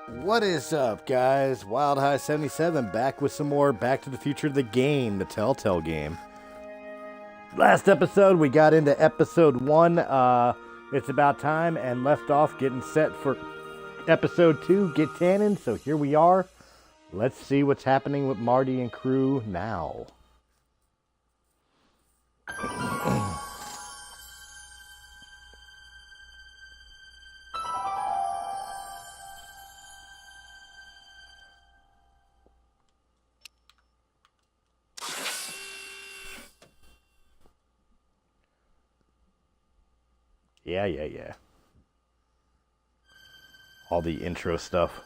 What is up, guys? Wild High 77 back with some more Back to the Future the game, the Telltale game. Last episode, we got into episode 1, It's About Time, and left off getting set for episode 2, Get Tannen. So here we are. Let's see what's happening with Marty and crew now. Yeah. All the intro stuff.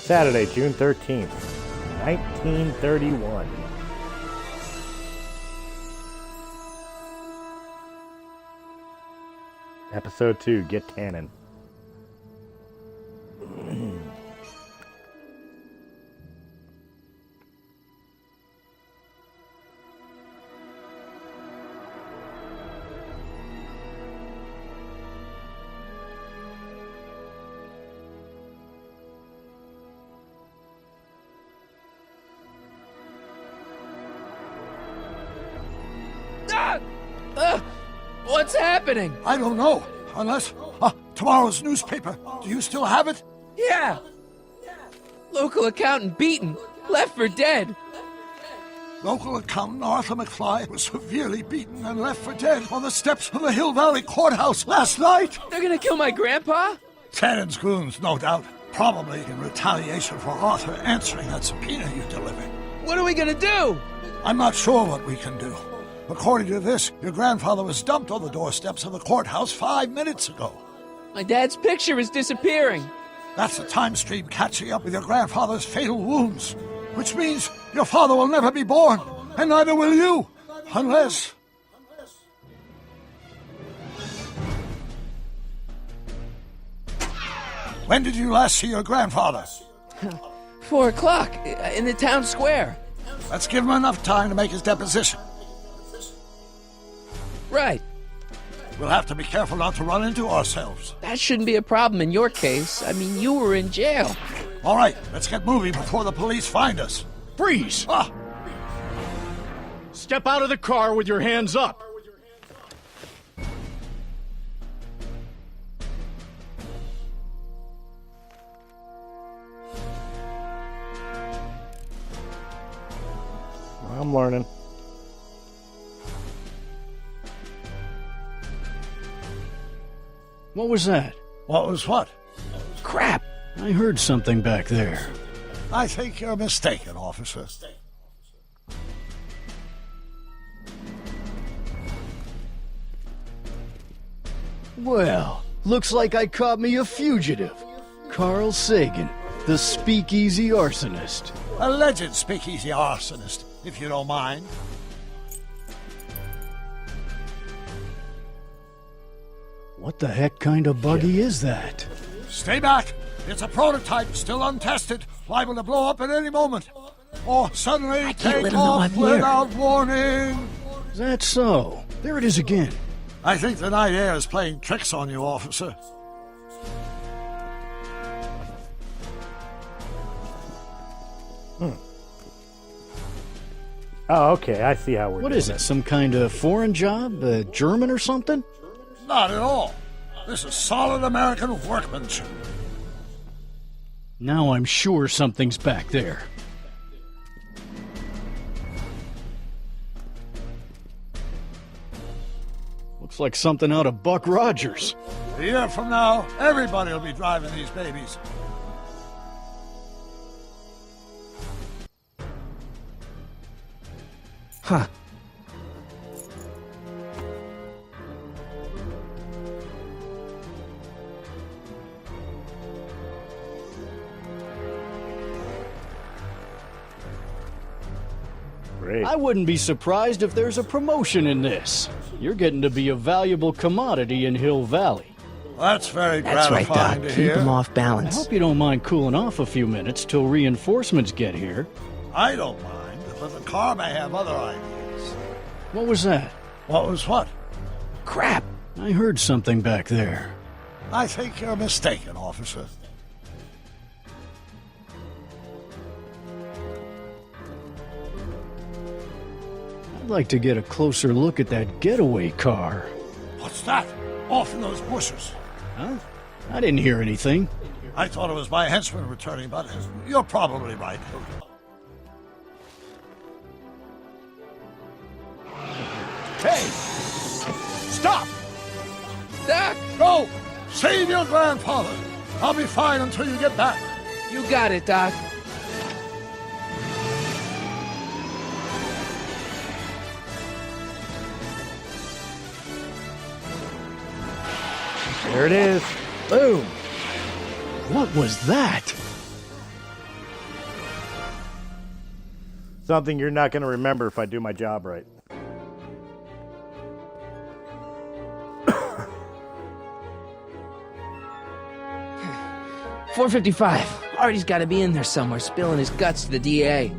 Saturday, June 13th, 1931. Episode 2, Get Tannen. What's happening? I don't know, unless... tomorrow's newspaper. Do you still have it? Yeah. Local accountant beaten. Left for dead. Local accountant Arthur McFly was severely beaten and left for dead on the steps of the Hill Valley Courthouse last night. They're gonna kill my grandpa? Tannen's goons, no doubt. Probably in retaliation for Arthur answering that subpoena you delivered. What are we gonna do? I'm not sure what we can do. According to this, your grandfather was dumped on the doorsteps of the courthouse 5 minutes ago. My dad's picture is disappearing. That's the time stream catching up with your grandfather's fatal wounds. Which means your father will never be born, and neither will you. Unless... When did you last see your grandfather? 4 o'clock in the town square. Let's give him enough time to make his deposition. Right. We'll have to be careful not to run into ourselves. That shouldn't be a problem in your case. I mean, you were in jail. All right, let's get moving before the police find us. Freeze! Step out of the car with your hands up. I'm learning. What was that? What was what? Crap! I heard something back there. I think you're mistaken, officer. Well, looks like I caught me a fugitive. Carl Sagan, the speakeasy arsonist. Alleged speakeasy arsonist, if you don't mind. What the heck kind of buggy is that? Stay back. It's a prototype, still untested, liable to blow up at any moment. Or suddenly take off without warning. Is that so? There it is again. I think the night air is playing tricks on you, officer. Oh, okay, I see how we're What doing is it, some kind of foreign job? German or something? Not at all. This is solid American workmanship. Now I'm sure something's back there. Looks like something out of Buck Rogers. A year from now, everybody will be driving these babies. Huh. Great. I wouldn't be surprised if there's a promotion in this. You're getting to be a valuable commodity in Hill Valley. That's very That's right, gratifying Doc. to Keep hear. him off I balance. hope you don't mind cooling off a few minutes till reinforcements get here. I don't mind, but the car may have other ideas. What was that? What was what? Crap! I heard something back there. I think you're mistaken, officer. I'd like to get a closer look at that getaway car. What's that? Off in those bushes. Huh? I didn't hear anything. I thought it was my henchman returning, but you're probably right. Hey! Stop! Doc! Go! Save your grandfather! I'll be fine until you get back. You got it, Doc. There it is. Boom! What was that? Something you're not going to remember if I do my job right. .455. Artie's got to be in there somewhere, spilling his guts to the DA.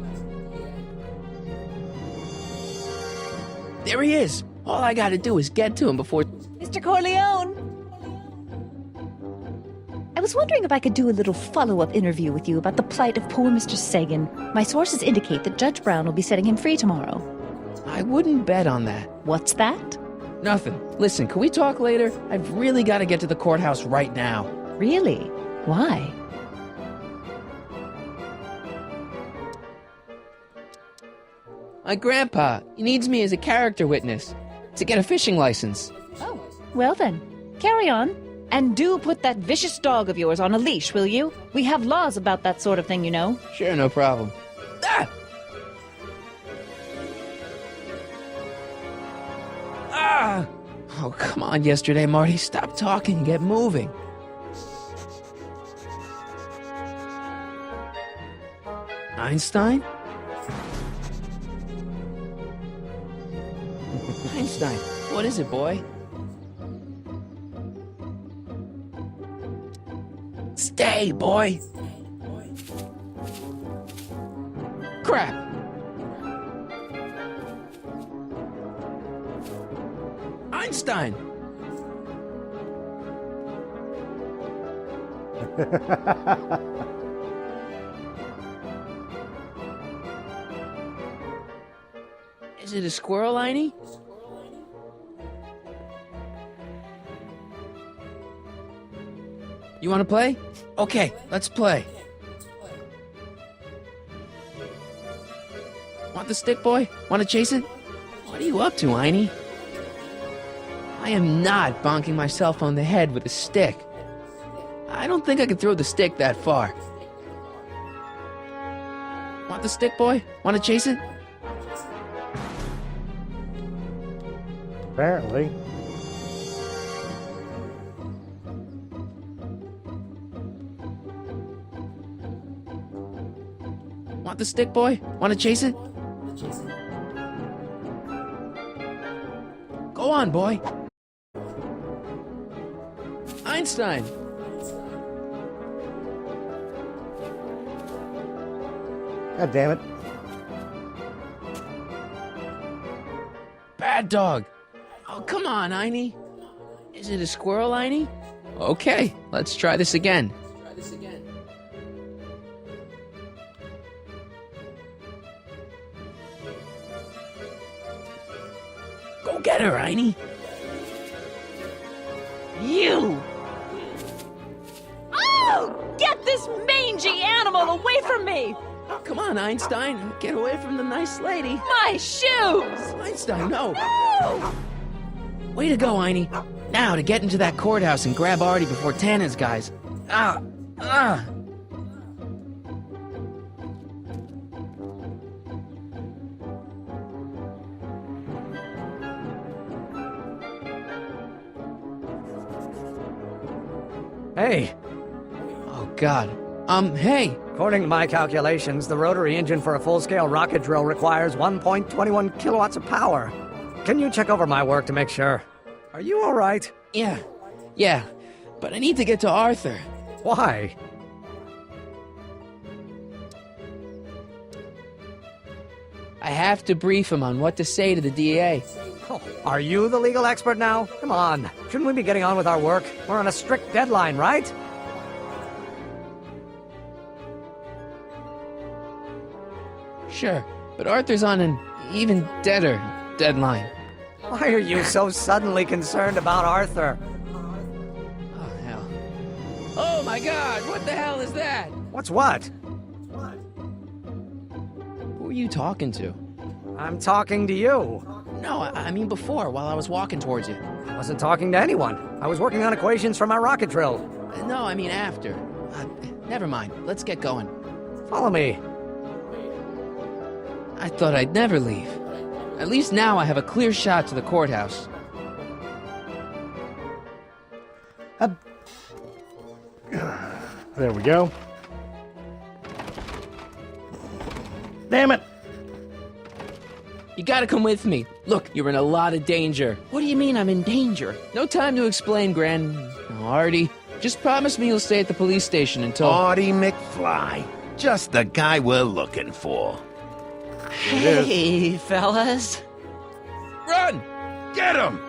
There he is. All I got to do is get to him before... Mr. Corleone! I was wondering if I could do a little follow-up interview with you about the plight of poor Mr. Sagan. My sources indicate that Judge Brown will be setting him free tomorrow. I wouldn't bet on that. What's that? Nothing. Listen, can we talk later? I've really got to get to the courthouse right now. Really? Why? My grandpa, he needs me as a character witness to get a fishing license. Oh, well then, carry on. And do put that vicious dog of yours on a leash, will you? We have laws about that sort of thing, you know. Sure, no problem. Ah! Ah! Oh, come on, yesterday, Marty. Stop talking and get moving. Einstein? Einstein, what is it, boy? Stay, boy! Crap! Einstein! Is it a squirrel, Einie? You want to play? Okay, let's play. Want the stick, boy? Want to chase it? What are you up to, Einie? I am not bonking myself on the head with a stick. I don't think I can throw the stick that far. Want the stick, boy? Want to chase it? Apparently. Want the stick, boy? Want to chase it? Go on, boy. Einstein. God damn it. Bad dog. Oh, come on, Einie. Is it a squirrel, Einie? Okay, let's try this again. Go get her, Einie. You! Oh! Get this mangy animal away from me! Come on, Einstein. Get away from the nice lady. My shoes! Einstein, no. No! Way to go, Einie. Now to get into that courthouse and grab Artie before Tannen's guys. Ah! Ah! Hey! Oh, God. Hey. According to my calculations, the rotary engine for a full-scale rocket drill requires 1.21 kilowatts of power. Can you check over my work to make sure? Are you all right? Yeah, but I need to get to Arthur. Why? I have to brief him on what to say to the DA. Oh, are you the legal expert now? Come on. Shouldn't we be getting on with our work? We're on a strict deadline, right? Sure, but Arthur's on an even deader deadline. Why are you so suddenly concerned about Arthur? Oh, hell. Oh, my God! What the hell is that? What's what? Who are you talking to? I'm talking to you. No, I mean before, while I was walking towards you. I wasn't talking to anyone. I was working on equations for my rocket drill. No, I mean after. Never mind. Let's get going. Follow me. I thought I'd never leave. At least now I have a clear shot to the courthouse. There we go. Damn it! You gotta come with me. Look, you're in a lot of danger. What do you mean I'm in danger? No time to explain, Artie. Just promise me you'll stay at the police station until... Artie McFly. Just the guy we're looking for. Hey, fellas. Run! Get him!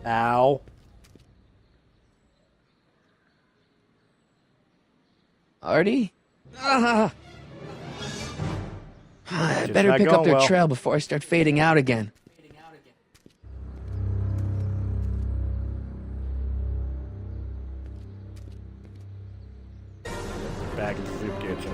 Ow. Artie? I Just better not pick up going their well. trail before I start fading out again. Back in the soup kitchen.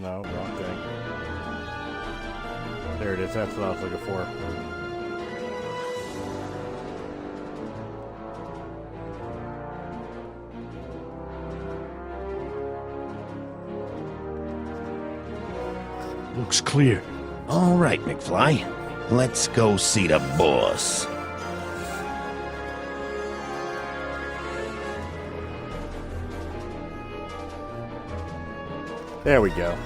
No, wrong thing. There it is. That's what I was looking for. Looks clear. All right, McFly. Let's go see the boss. There we go.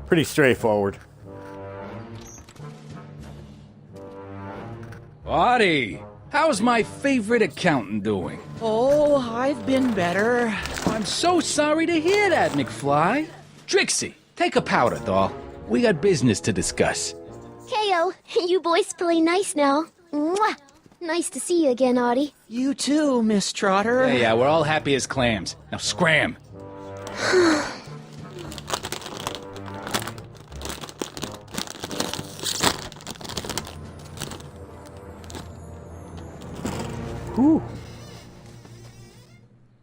Pretty straightforward. Artie, how's my favorite accountant doing? Oh, I've been better. I'm so sorry to hear that, McFly. Trixie, take a powder, doll. We got business to discuss. K.O., you boys play nice now. Mwah! Nice to see you again, Audie. You too, Miss Trotter. Yeah, we're all happy as clams. Now scram. Whew.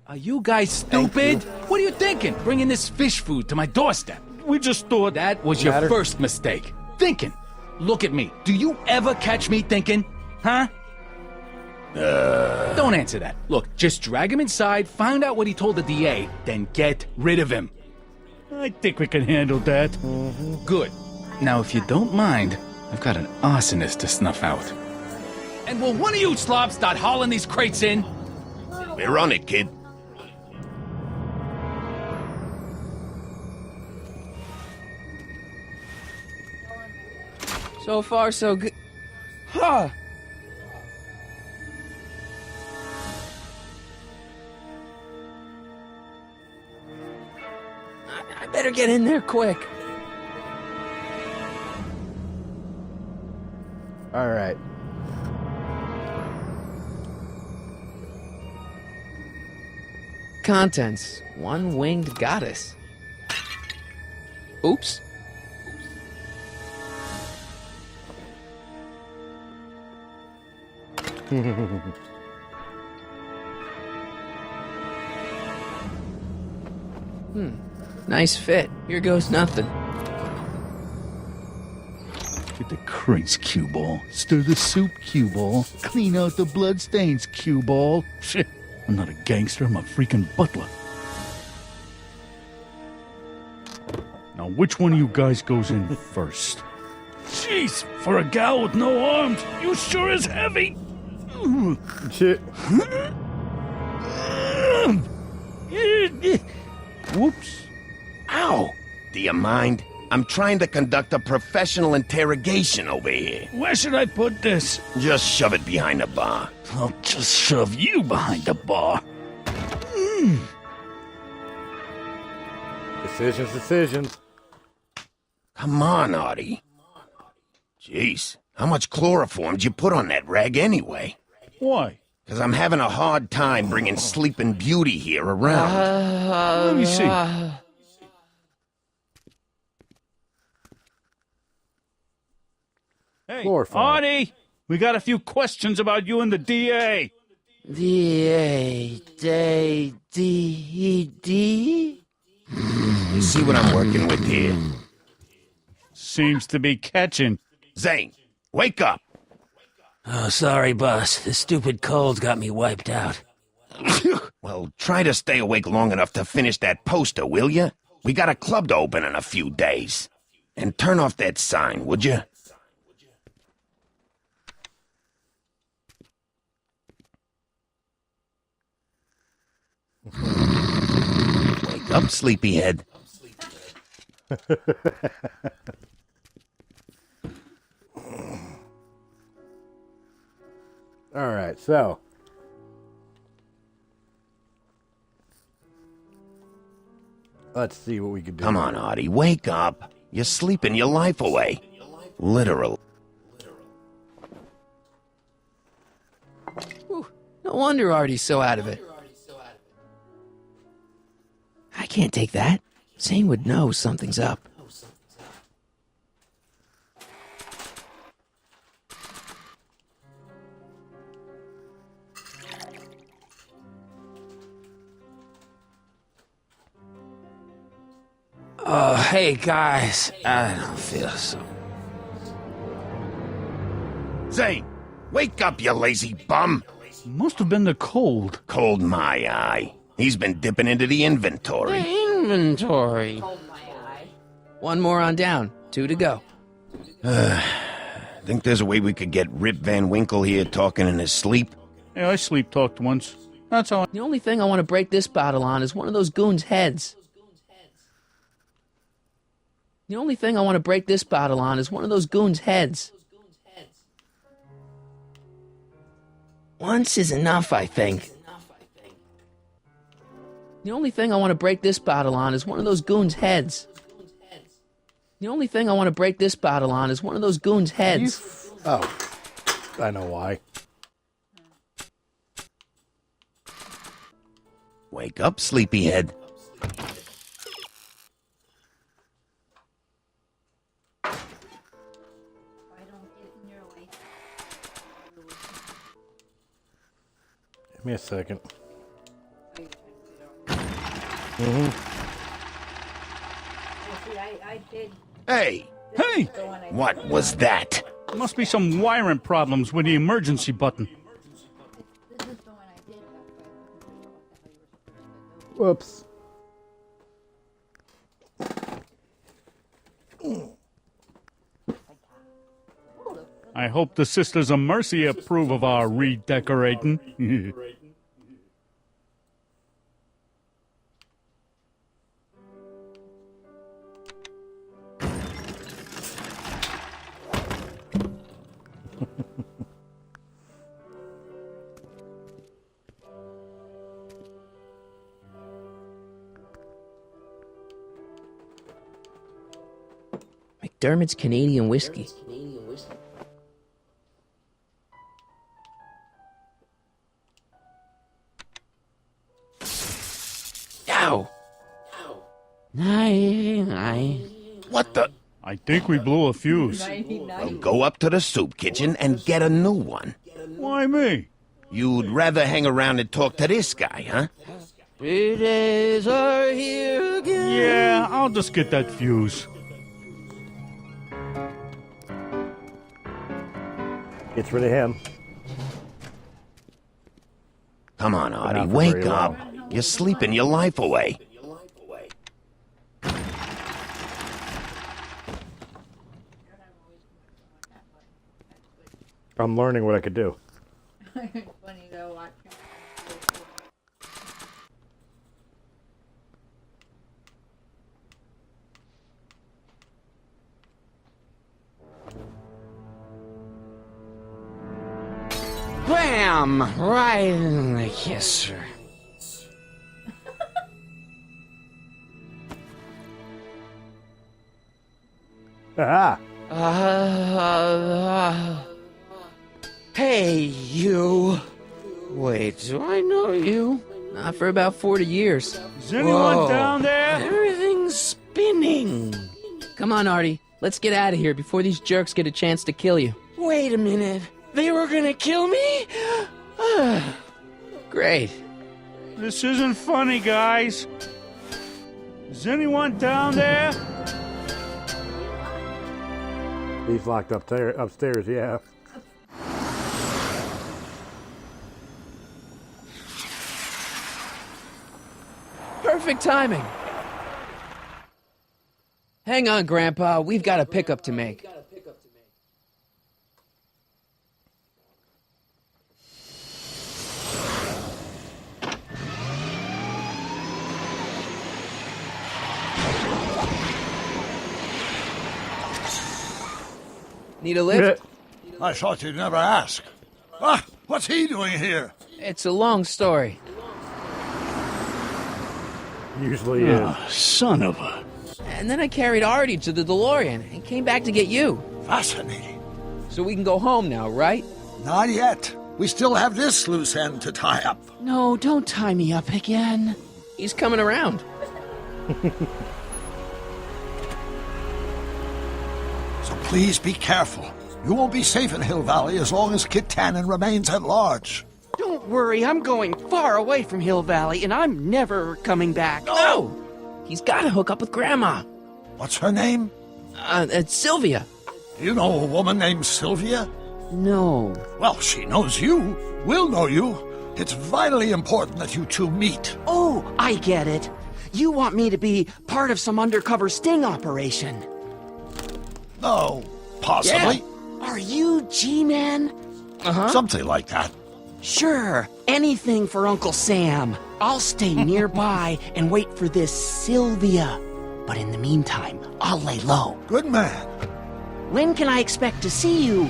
Are you guys stupid? What are you thinking? Bringing this fish food to my doorstep? We just thought that was your first mistake. Thinking. Look at me. Do you ever catch me thinking? Huh? Don't answer that. Look, just drag him inside, find out what he told the DA, then get rid of him. I think we can handle that. Good. Now, if you don't mind, I've got an arsonist to snuff out. And will one of you slobs start hauling these crates in? We're on it, kid. So far, so good. Huh. I better get in there quick. All right. Contents. One-winged goddess. Oops. Nice fit. Here goes nothing. Get the crates, cue ball. Stir the soup, cue ball. Clean out the bloodstains, cue ball. Shit, I'm not a gangster, I'm a freaking butler. Now, which one of you guys goes in first? Jeez, for a gal with no arms, you sure is heavy. Shit. Whoops. Ow! Do you mind? I'm trying to conduct a professional interrogation over here. Where should I put this? Just shove it behind the bar. I'll just shove you behind the bar. Decisions. Come on, Artie. Jeez, how much chloroform did you put on that rag anyway? Why? Because I'm having a hard time bringing Sleeping Beauty here around. Let me see. Hey, Chloroform. Artie, we got a few questions about you and the DA. D-A, D-D? You see what I'm working with here? Seems to be catching. Zane, wake up! Oh, sorry, boss. The stupid cold got me wiped out. Well, try to stay awake long enough to finish that poster, will you? We got a club to open in a few days. And turn off that sign, would you? Wake up, sleepyhead. All right, so let's see what we can do. Come on, Artie, wake up. You're sleeping your life away. Literal. Whew, no wonder Artie's so out of it. I can't take that. Zane would know something's up. Oh, hey, guys. I don't feel so... Zane, wake up, you lazy bum. Must have been the cold. Cold my eye. He's been dipping into the inventory. Inventory. One more on down. 2 to go. Think there's a way we could get Rip Van Winkle here talking in his sleep? Yeah, I sleep talked once. That's all. The only thing I want to break this bottle on is one of those goons' heads. The only thing I want to break this bottle on is one of those goons' heads. Once is enough, I think. The only thing I want to break this bottle on is one of those goons' heads. The only thing I want to break this bottle on is one of those goons' heads. Oh, I know why. Wake up, sleepyhead. Give me a second. Hey! Hey! What was that? Must be some wiring problems with the emergency button. Whoops. I hope the Sisters of Mercy approve of our redecorating. McDermott's Canadian whiskey. Ow! What the? I think we blew a fuse. Well, go up to the soup kitchen and get a new one. Why me? You'd rather hang around and talk to this guy, huh? 3 days are here again. Yeah, I'll just get that fuse. Gets rid of him. Come on, not Artie, for wake very up. long. You're sleeping your life away. I'm learning what I could do. Bam! Right in the kisser. Ah! Hey, you. Wait, do I know you? Not for about 40 years. Is anyone down there? Everything's spinning. Come on, Artie. Let's get out of here before these jerks get a chance to kill you. Wait a minute. They were gonna kill me? Great. This isn't funny, guys. Is anyone down there? He's locked upstairs, yeah. Perfect timing. Hang on, Grandpa. We've got a pickup to make. Need a lift? I thought you'd never ask. Ah, what's he doing here? It's a long story. Usually is. Son of a... And then I carried Artie to the DeLorean and came back to get you. Fascinating. So we can go home now, right? Not yet. We still have this loose end to tie up. No, don't tie me up again. He's coming around. So please be careful. You won't be safe in Hill Valley as long as Kit Tannen remains at large. Don't worry, I'm going far away from Hill Valley, and I'm never coming back. No! He's got to hook up with Grandma. What's her name? It's Sylvia. Do you know a woman named Sylvia? No. Well, she knows you. We'll know you. It's vitally important that you two meet. Oh, I get it. You want me to be part of some undercover sting operation. No, possibly. Are you G-Man? Uh-huh. Something like that. Sure, anything for Uncle Sam. I'll stay nearby and wait for this Sylvia. But in the meantime, I'll lay low. Good man. When can I expect to see you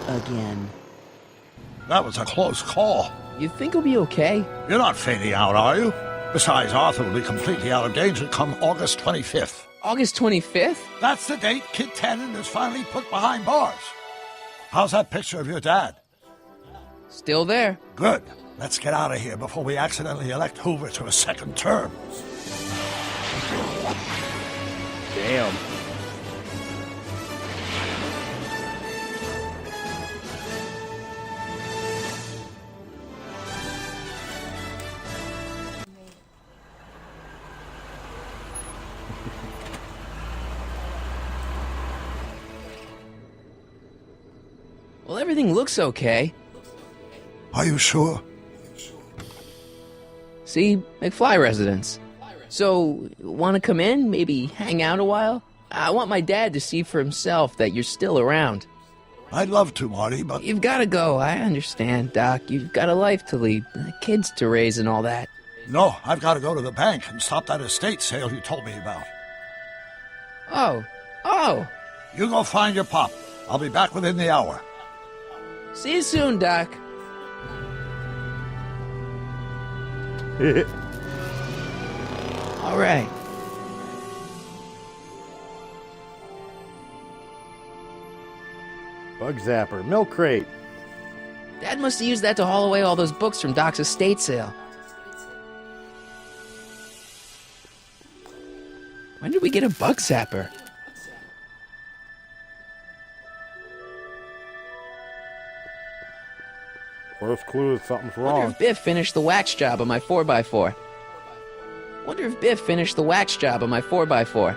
again? That was a close call. You think he'll be okay? You're not fading out, are you? Besides, Arthur will be completely out of danger come August 25th. August 25th? That's the date Kit Tannen is finally put behind bars. How's that picture of your dad? Still there. Good. Let's get out of here before we accidentally elect Hoover to a second term. Damn. Well, everything looks okay. Are you sure? See, McFly residence. So, want to come in? Maybe hang out a while? I want my dad to see for himself that you're still around. I'd love to, Marty, but... You've got to go. I understand, Doc. You've got a life to lead, kids to raise and all that. No, I've got to go to the bank and stop that estate sale you told me about. Oh. You go find your pop. I'll be back within the hour. See you soon, Doc. All right. Bug zapper, milk crate. Dad must have used that to haul away all those books from Doc's estate sale. When did we get a bug zapper? First clue is something's Wonder wrong. if Biff finished the wax job on my 4x4. Wonder if Biff finished the wax job on my 4x4.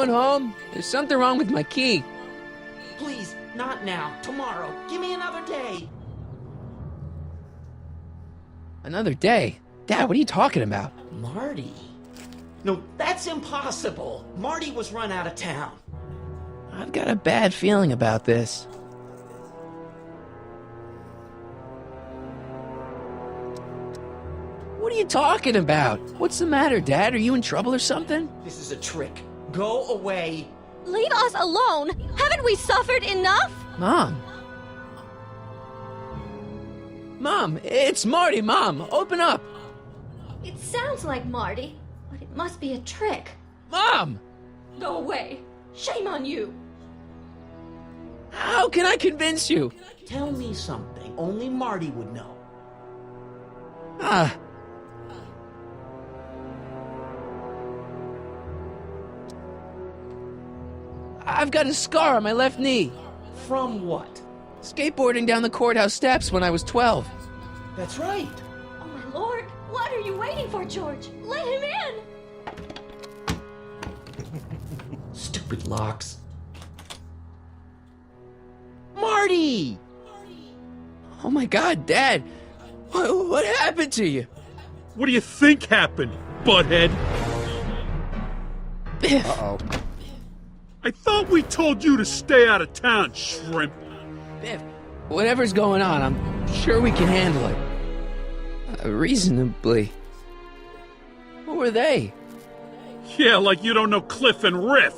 going home? There's something wrong with my key. Please, not now. Tomorrow. Give me another day. Another day? Dad, what are you talking about? Marty? No, that's impossible. Marty was run out of town. I've got a bad feeling about this. What are you talking about? What's the matter, Dad? Are you in trouble or something? This is a trick. Go away. Leave us alone! Haven't we suffered enough? Mom. Mom, it's Marty, Mom. Open up. It sounds like Marty, but it must be a trick. Mom! Go away. Shame on you. How can I convince you? Tell me something only Marty would know. I've got a scar on my left knee. From what? Skateboarding down the courthouse steps when I was 12. That's right. Oh my lord, what are you waiting for, George? Let him in! Stupid locks. Marty! Oh my god, Dad. What happened to you? What do you think happened, butthead? Biff. Uh-oh. I thought we told you to stay out of town, shrimp. Biff, whatever's going on, I'm sure we can handle it. Reasonably. Who were they? Yeah, like you don't know Cliff and Riff.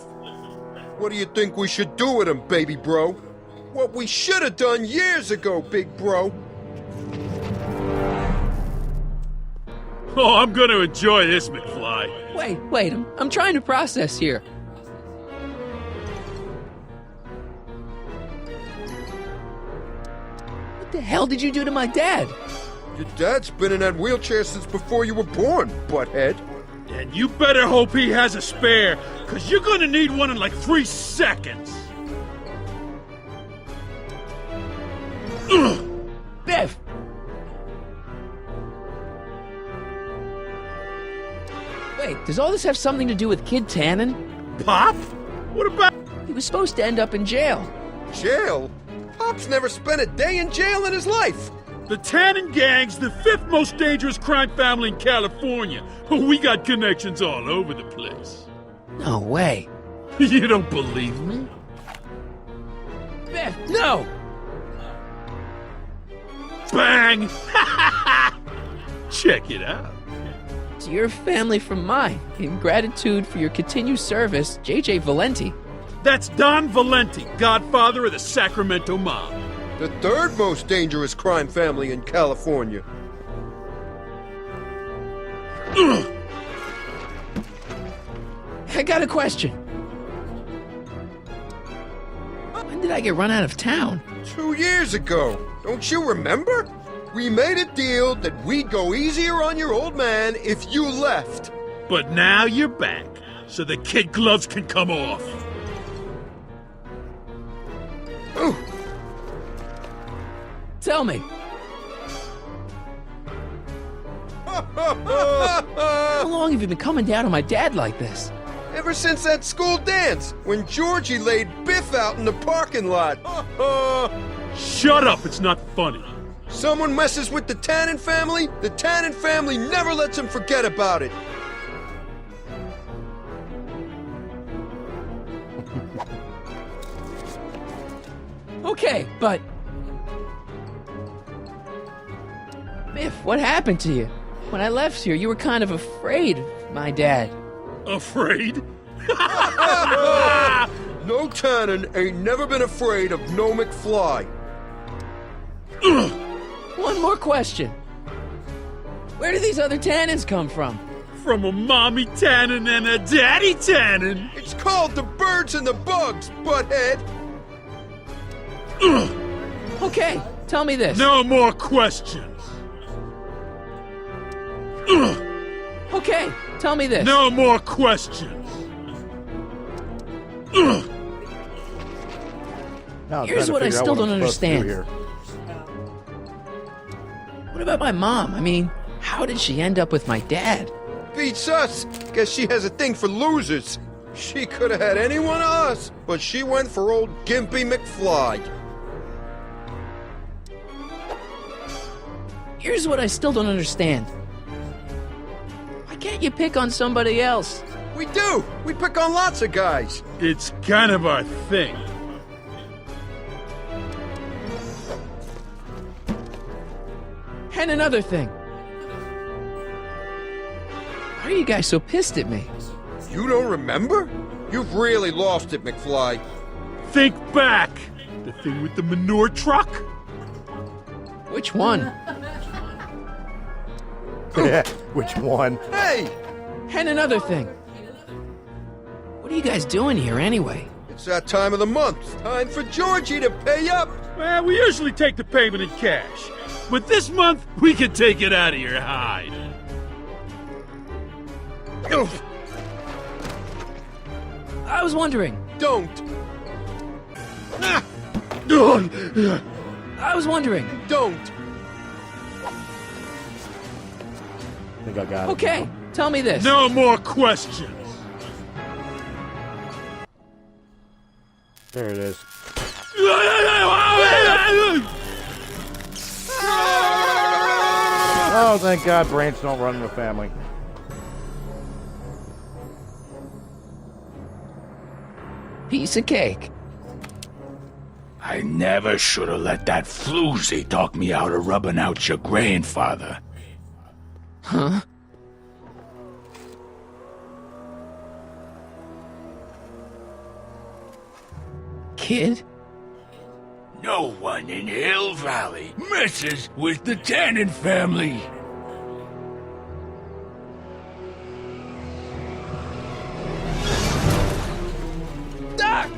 What do you think we should do with him, baby bro? What we should have done years ago, big bro. Oh, I'm gonna enjoy this, McFly. Wait, I'm trying to process here. What the hell did you do to my dad? Your dad's been in that wheelchair since before you were born, butthead. And you better hope he has a spare, cause you're gonna need one in like 3 seconds. Ugh. Biff! Wait, does all this have something to do with Kid Tannen? Pop? What about... He was supposed to end up in jail. Jail? Pop's never spent a day in jail in his life. The Tannen gang's the 5th most dangerous crime family in California. We got connections all over the place. No way. You don't believe me? Biff, no! Bang! Check it out. To your family from mine, in gratitude for your continued service, J.J. Valenti. That's Don Valenti, godfather of the Sacramento mob. The 3rd most dangerous crime family in California. Ugh. I got a question. When did I get run out of town? 2 years ago. Don't you remember? We made a deal that we'd go easier on your old man if you left. But now you're back, so the kid gloves can come off. Ooh. Tell me. How long have you been coming down on my dad like this? Ever since that school dance, when Georgie laid Biff out in the parking lot. Shut up, it's not funny. Someone messes with the Tannen family never lets him forget about it. Okay, but... Biff, what happened to you? When I left here, you were kind of afraid of my dad. Afraid? No Tannen ain't never been afraid of no McFly. Ugh. One more question. Where do these other Tannens come from? From a mommy Tannen and a daddy Tannen. It's called the birds and the bugs, butthead. Ugh. Okay, tell me this. No more questions. Ugh. Okay, tell me this. No more questions. Ugh. Here's what I still don't understand. What about my mom? I mean, how did she end up with my dad? Beats us. Guess she has a thing for losers. She could have had any one of us, but she went for old Gimpy McFly. Here's what I still don't understand. Why can't you pick on somebody else? We do! We pick on lots of guys. It's kind of our thing. And another thing. Why are you guys so pissed at me? You don't remember? You've really lost it, McFly. Think back! The thing with the manure truck? Which one? Which one? Hey! And another thing. What are you guys doing here anyway? It's that time of the month. Time for Georgie to pay up. Well, we usually take the payment in cash. But this month, we can take it out of your hide. I was wondering. Don't. I was wondering. Don't. I think I got it. Okay, tell me this. No more questions. There it is. Oh, thank God brains don't run in the family. Piece of cake. I never should have let that floozy talk me out of rubbing out your grandfather. Huh? Kid? No one in Hill Valley messes with the Tannen family. Doc!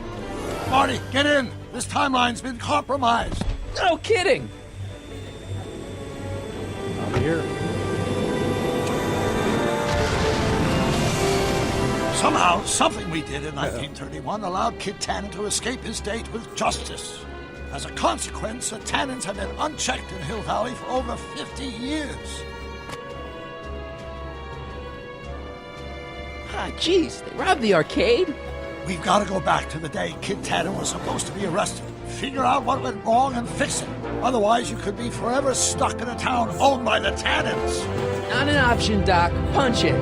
Marty, get in! This timeline's been compromised. No kidding! I'm here. Somehow, something we did in 1931 allowed Kid Tannen to escape his date with justice. As a consequence, the Tannens have been unchecked in Hill Valley for over 50 years. Ah, jeez, they robbed the arcade? We've got to go back to the day Kid Tannen was supposed to be arrested. Figure out what went wrong and fix it. Otherwise, you could be forever stuck in a town owned by the Tannens. Not an option, Doc. Punch it.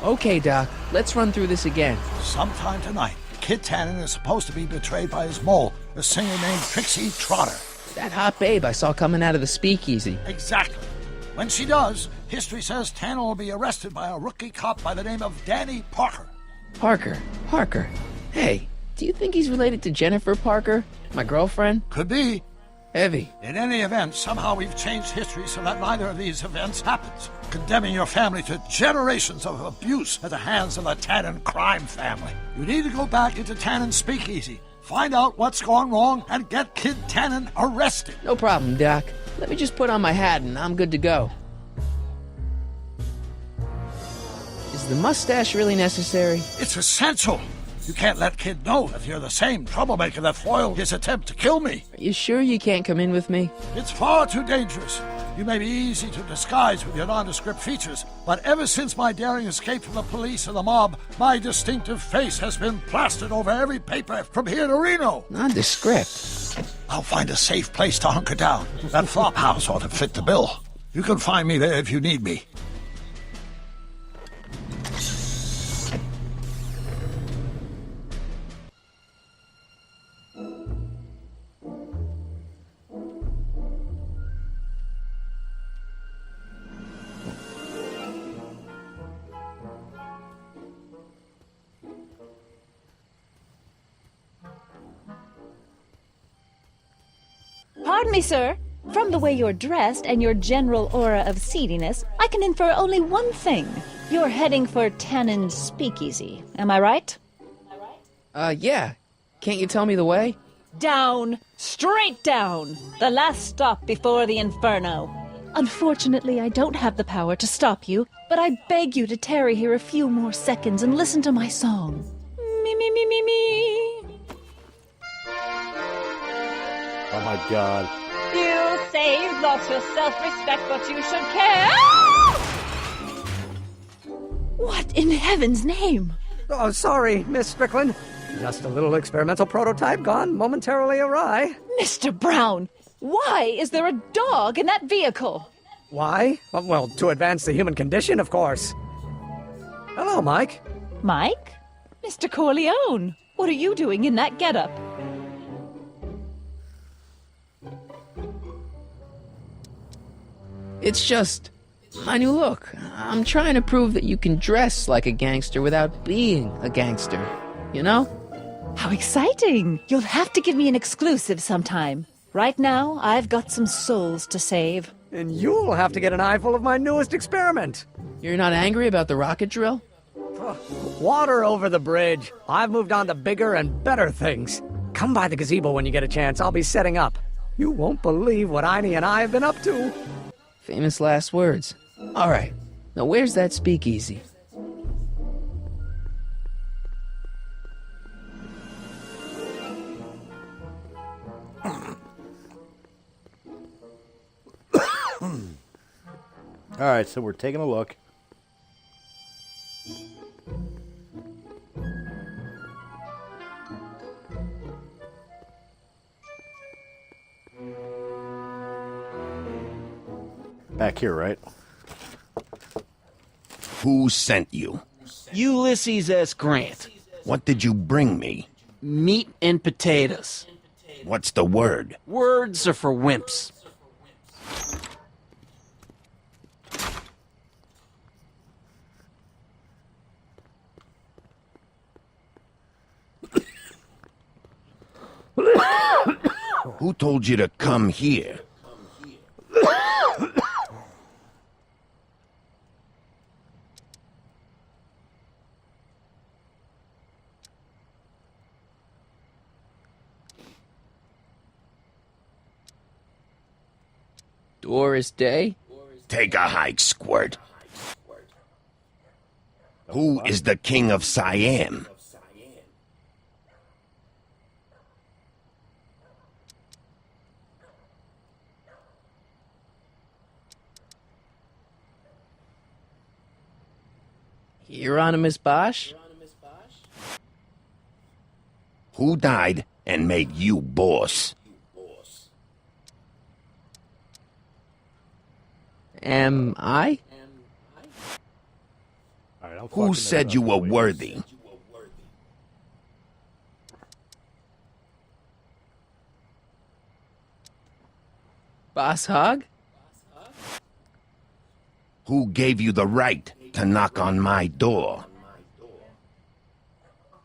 Okay, Doc. Let's run through this again. Sometime tonight, Kid Tannen is supposed to be betrayed by his mole, a singer named Trixie Trotter. That hot babe I saw coming out of the speakeasy. Exactly. When she does, history says Tannen will be arrested by a rookie cop by the name of Danny Parker. Parker. Hey, do you think he's related to Jennifer Parker, my girlfriend? Could be. Heavy. In any event, somehow we've changed history so that neither of these events happens, condemning your family to generations of abuse at the hands of the Tannen crime family. You need to go back into Tannen's speakeasy, find out what's gone wrong, and get Kid Tannen arrested. No problem, Doc. Let me just put on my hat and I'm good to go. Is the mustache really necessary? It's essential. You can't let Kid know that you're the same troublemaker that foiled his attempt to kill me. Are you sure you can't come in with me? It's far too dangerous. You may be easy to disguise with your nondescript features, but ever since my daring escape from the police and the mob, my distinctive face has been plastered over every paper from here to Reno. Nondescript? I'll find a safe place to hunker down. That flop house ought to fit the bill. You can find me there if you need me. Pardon me, sir. From the way you're dressed and your general aura of seediness, I can infer only one thing. You're heading for Tannen's speakeasy. Am I right? Yeah. Can't you tell me the way? Down. Straight down. The last stop before the Inferno. Unfortunately, I don't have the power to stop you, but I beg you to tarry here a few more seconds and listen to my song. Me, me, me, me, me. Oh my god. You say you've lost your self-respect, but you should care. What in heaven's name? Oh, sorry, Miss Strickland. Just a little experimental prototype gone momentarily awry. Mr. Brown, why is there a dog in that vehicle? Why? Well, to advance the human condition, of course. Hello, Mike. Mike? Mr. Corleone, what are you doing in that getup? It's just my new look. I'm trying to prove that you can dress like a gangster without being a gangster, you know? How exciting! You'll have to give me an exclusive sometime. Right now, I've got some souls to save. And you'll have to get an eyeful of my newest experiment. You're not angry about the rocket drill? Water over the bridge. I've moved on to bigger and better things. Come by the gazebo when you get a chance. I'll be setting up. You won't believe what Einie and I have been up to. Famous last words. All right. Now where's that speakeasy? Alright, so we're taking a look. Back here, right? Who sent you? Ulysses S. Grant. What did you bring me? Meat and potatoes. What's the word? Words are for wimps. Who told you to come here? Doris Day? Take a hike, Squirt. Who is the king of Siam? Hieronymus Bosch? Who died and made you boss? Am I? Who said you were worthy? Boss Hogg? Who gave you the right to knock on my door?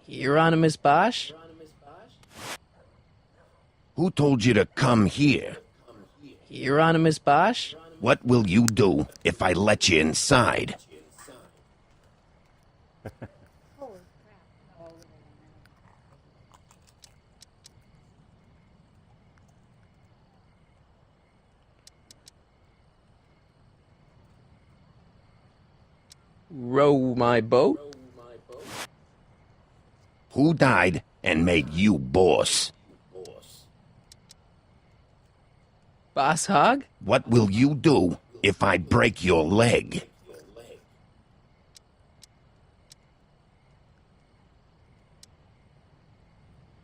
Hieronymus Bosch? Who told you to come here? Hieronymus Bosch? What will you do if I let you inside? Row my boat? Who died and made you boss? Boss Hogg? What will you do if I break your leg?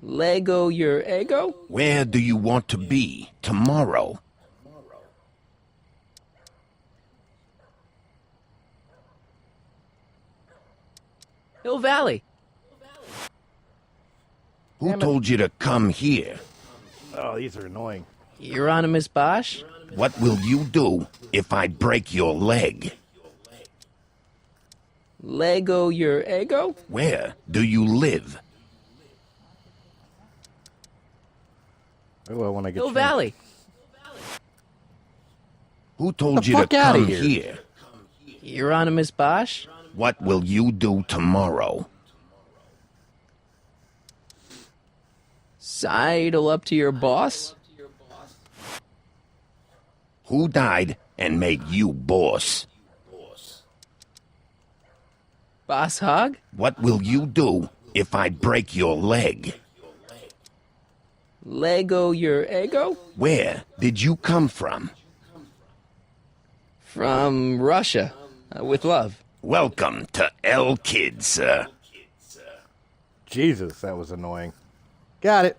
Lego your ego? Where do you want to be tomorrow? Hill Valley. Who told you to come here? Oh, these are annoying. Hieronymus Bosch? What will you do if I break your leg? Lego your ego? Where do you live? Well, when I get Hill Valley. Who told you to come here? Hieronymus Bosch? What will you do tomorrow? Sidle up to your boss? Who died and made you boss? Boss Hog? What will you do if I break your leg? Lego your ego? Where did you come from? From Russia. With love. Welcome to El Kid, sir. Jesus, that was annoying. Got it.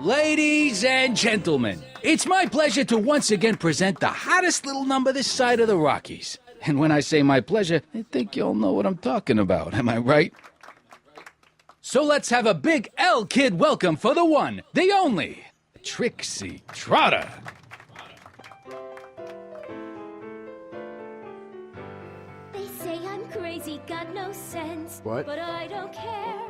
Ladies and gentlemen, it's my pleasure to once again present the hottest little number this side of the Rockies. And when I say my pleasure, I think you all know what I'm talking about, am I right? So let's have a big L Kid welcome for the one, the only, Trixie Trotter. They say I'm crazy, got no sense. What? But I don't care.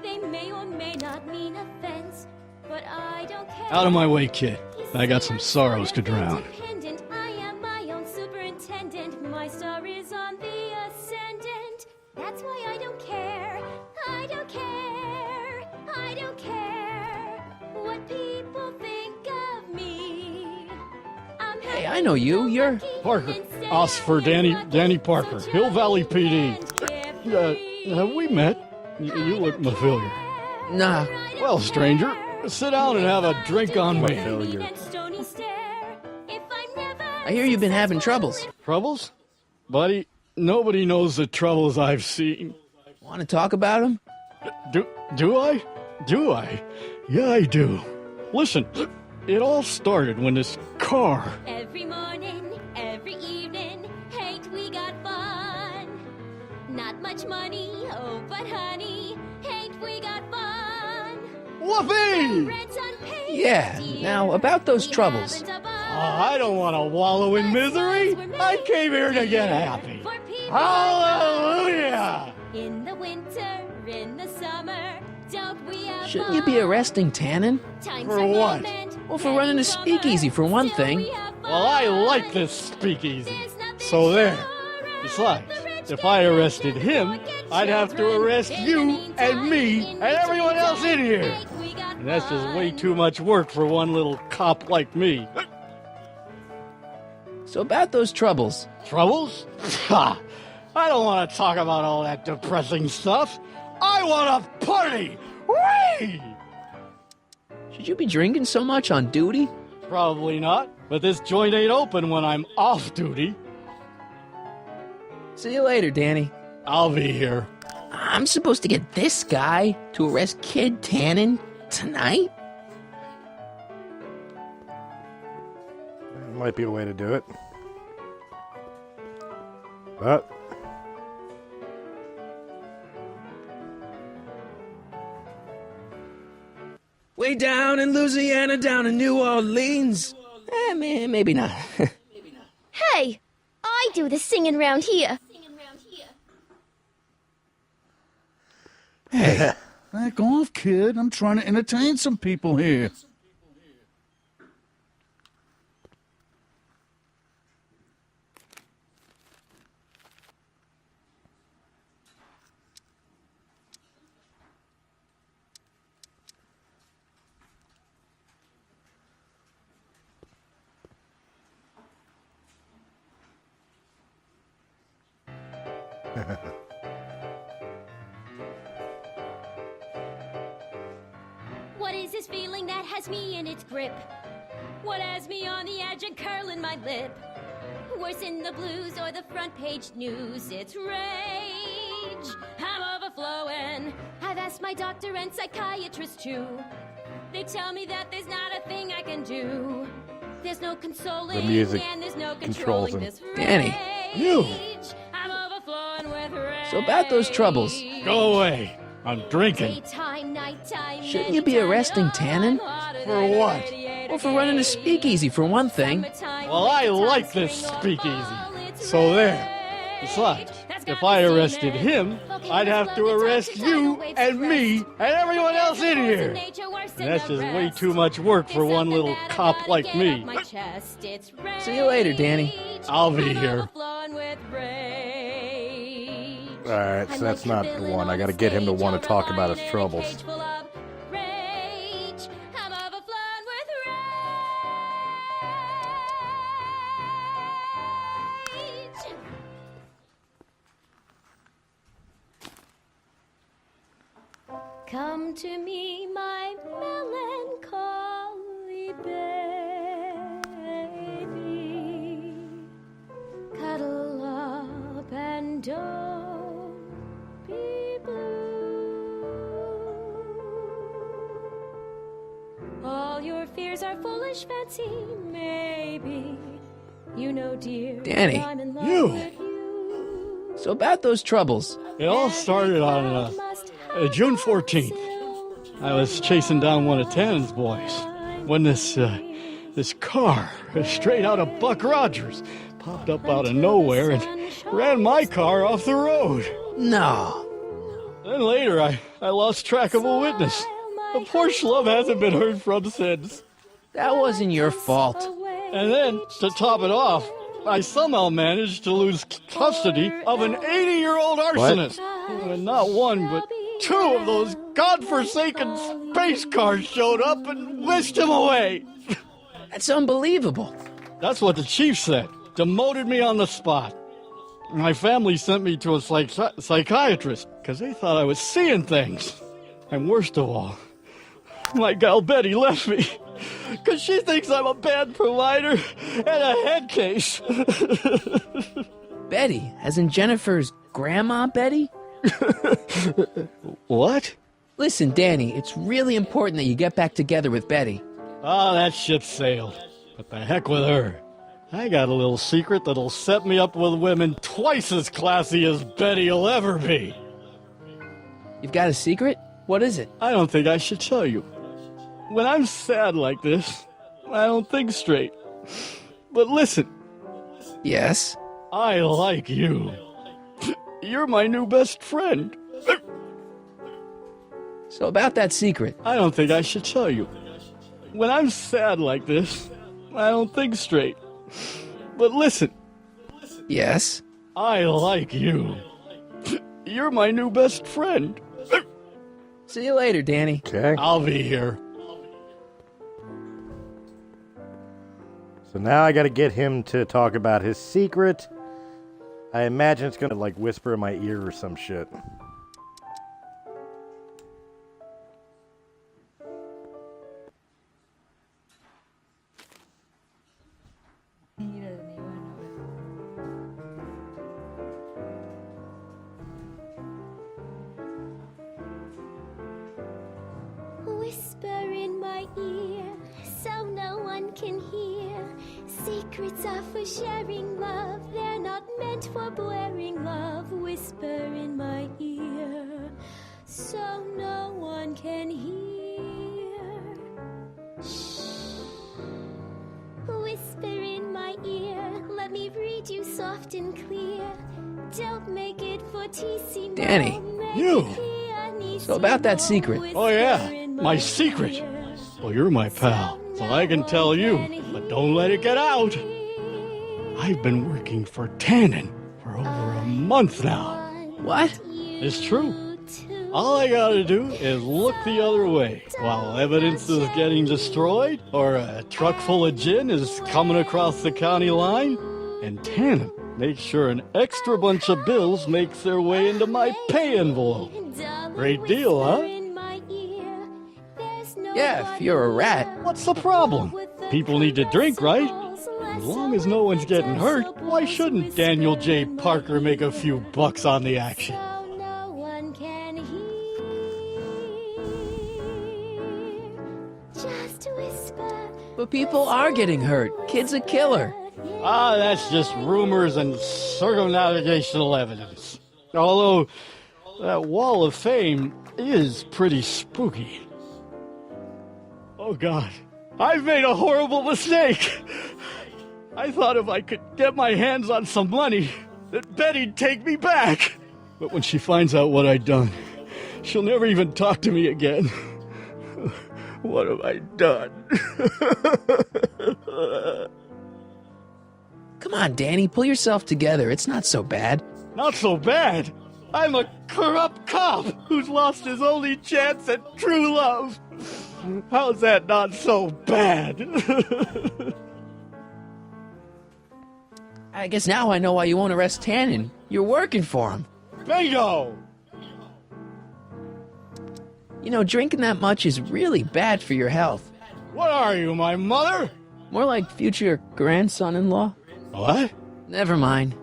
They may or may not mean offense, but I don't care. Out of my way, kid. I got some sorrows to drown. Independent, I am my own superintendent. My star is on the ascendant. That's why I don't care. I don't care. I don't care what people think of me. Hey, I know you. You're... Parker. Oscar Danny Parker. Hill Valley PD. Have we met? You look familiar. Nah. Well, stranger, sit down and have a drink on me. I hear you've been having troubles. Troubles? Buddy, nobody knows the troubles I've seen. Want to talk about them? Do I? Do I? Yeah, I do. Listen, it all started when this car... Every morning, every evening, ain't we got fun? Not much money, oh, but honey, ain't we got fun? Whoopee! Yeah, now about those troubles. I don't want to wallow in misery. I came here to get happy. Hallelujah! In the winter, in the summer, don't we have Shouldn't you be arresting Tannen? For what? Well, for running a speakeasy, for one thing. Well, I like this speakeasy. So there. Besides, if I arrested him, I'd have to arrest you and me and everyone else in here. And that's just way too much work for one little cop like me. So about those troubles. Troubles? Ha! I don't want to talk about all that depressing stuff. I want to party! Whee! Should you be drinking so much on duty? Probably not, but this joint ain't open when I'm off duty. See you later, Danny. I'll be here. I'm supposed to get this guy to arrest Kid Tannen tonight? Might be a way to do it. But... Way down in Louisiana, down in New Orleans. Maybe not. Hey, I do the singing round here. Hey, back off, kid. I'm trying to entertain some people here. What is this feeling that has me in its grip? What has me on the edge and curling my lip? Worse in the blues or the front page news, it's rage. I'm overflowing. I've asked my doctor and psychiatrist too. They tell me that there's not a thing I can do. There's no consoling The music and there's no controls controlling him. this Danny. rage. You. I'm overflowing with rage. So about those troubles. Go away. I'm drinking. Daytime, nighttime, Shouldn't you be arresting Tannen? For what? Well, for running a speakeasy, for one thing. Well, I like this speakeasy. So there. Besides, if I arrested him, I'd have to arrest you and me and everyone else in here. And that's just way too much work for one little cop like me. See you later, Danny. I'll be here. Alright, so that's not the one. I gotta get him to want to talk about his troubles. Come to me, my melancholy baby. Cuddle up and don't be blue. All your fears are foolish fancy, maybe. You know, dear, Danny, I'm in love you. with you. So about those troubles. It all started on June 14th. I was chasing down one of Tannen's boys when this car, straight out of Buck Rogers, popped up out of nowhere and ran my car off the road. No. Then later, I lost track of a witness. The poor schlub hasn't been heard from since. That wasn't your fault. And then, to top it off, I somehow managed to lose custody of an 80-year-old arsonist. And not one, but two of those godforsaken space cars showed up and whisked him away. That's unbelievable. That's what the chief said. Demoted me on the spot. My family sent me to a psychiatrist because they thought I was seeing things. And worst of all, my gal Betty left me because she thinks I'm a bad provider and a head case. Betty, as in Jennifer's grandma Betty? What? Listen, Danny, it's really important that you get back together with Betty. Oh, that ship sailed. But the heck with her. I got a little secret that'll set me up with women twice as classy as Betty will ever be. You've got a secret? What is it? I don't think I should tell you. When I'm sad like this, I don't think straight. But listen. Yes? I like you. You're my new best friend. So about that secret. I don't think I should tell you. When I'm sad like this, I don't think straight. But listen. Yes? I like you. You're my new best friend. See you later, Danny. Okay. I'll be here. So now I gotta get him to talk about his secret. I imagine it's gonna, like, whisper in my ear or some shit. Whisper in my ear, so no one can hear. Secrets are for sharing love, they're not meant for blaring love. Whisper in my ear, so no one can hear. Shh. Whisper in my ear, let me read you soft and clear. Don't make it for teasing. Danny. You. So about that secret. Oh, yeah. My secret. Well, you're my pal, so I can tell you, but don't let it get out. I've been working for Tannen for over a month now. What? It's true. All I gotta do is look the other way while evidence is getting destroyed or a truck full of gin is coming across the county line, and Tannen makes sure an extra bunch of bills makes their way into my pay envelope. Great deal, huh? Yeah, if you're a rat. What's the problem? People need to drink, right? As long as no one's getting hurt, why shouldn't Daniel J. Parker make a few bucks on the action? But people are getting hurt. Kid's a killer. Ah, that's just rumors and circumnavigational evidence. Although, that wall of fame is pretty spooky. Oh, God. I've made a horrible mistake. I thought if I could get my hands on some money, that Betty'd take me back. But when she finds out what I've done, she'll never even talk to me again. What have I done? Come on, Danny, pull yourself together. It's not so bad. Not so bad. I'm a corrupt cop who's lost his only chance at true love. How's that not so bad? I guess now I know why you won't arrest Tannen. You're working for him. Bingo! You know, drinking that much is really bad for your health. What are you, my mother? More like future grandson-in-law. What? Never mind.